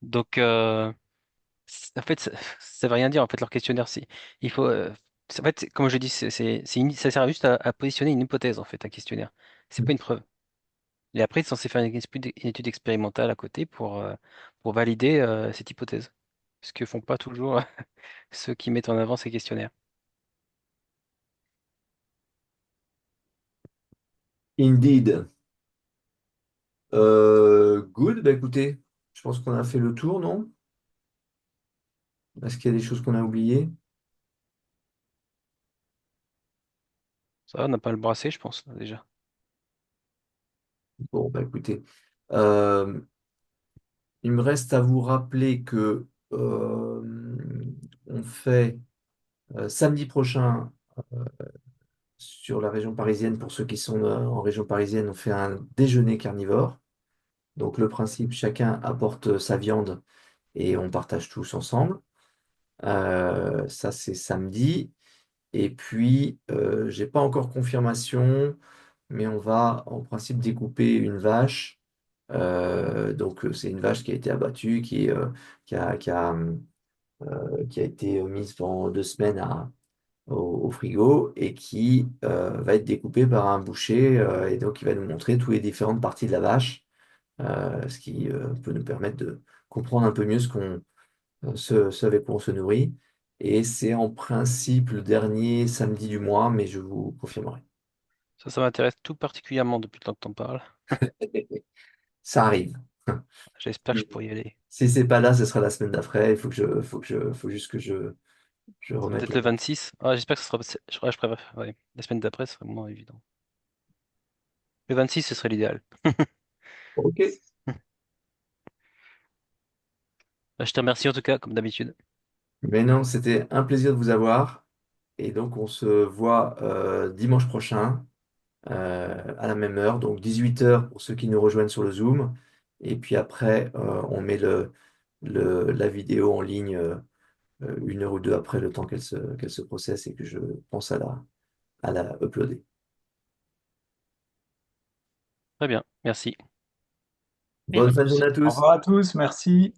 Donc, en fait, ça veut rien dire. En fait, leur questionnaire, il faut, en fait, comme je dis, ça sert juste à positionner une hypothèse en fait, un questionnaire. C'est pas une preuve. Et après, il est censé faire une étude expérimentale à côté pour valider cette hypothèse. Ce que font pas toujours ceux qui mettent en avant ces questionnaires. Indeed. Good, bah écoutez, je pense qu'on a fait le tour, non? Est-ce qu'il y a des choses qu'on a oubliées? Ça, on n'a pas le brassé, je pense, là, déjà. Bon, bah écoutez, euh, il me reste à vous rappeler que on fait samedi prochain sur la région parisienne, pour ceux qui sont en région parisienne, on fait un déjeuner carnivore. Donc le principe, chacun apporte sa viande et on partage tous ensemble. Ça, c'est samedi. Et puis, j'ai pas encore confirmation, mais on va en principe découper une vache. C'est une vache qui a été abattue, qui a été mise pendant 2 semaines au frigo et qui va être découpée par un boucher. Et donc, il va nous montrer toutes les différentes parties de la vache, ce qui peut nous permettre de comprendre un peu mieux ce avec quoi on se nourrit. Et c'est en principe le dernier samedi du mois, mais je vous confirmerai. Ça m'intéresse tout particulièrement depuis le temps que t'en parles. Ça arrive. J'espère que je pourrai y aller. Si c'est pas là, ce sera la semaine d'après. Il faut juste que je C'est remette peut-être le. le 26. Ah, j'espère que ce sera. Je préfère. Ouais. La semaine d'après, ce serait moins évident. Le 26, ce serait l'idéal. Ok. Bah, je te remercie en tout cas, comme d'habitude. Mais non, c'était un plaisir de vous avoir. Et donc, on se voit dimanche prochain à la même heure, donc 18 h pour ceux qui nous rejoignent sur le Zoom. Et puis après, on met la vidéo en ligne 1 heure ou 2 après, le temps qu'elle se processe et que je pense à la uploader. Très bien, merci. Bonne fin de journée à Au tous. revoir à tous, merci.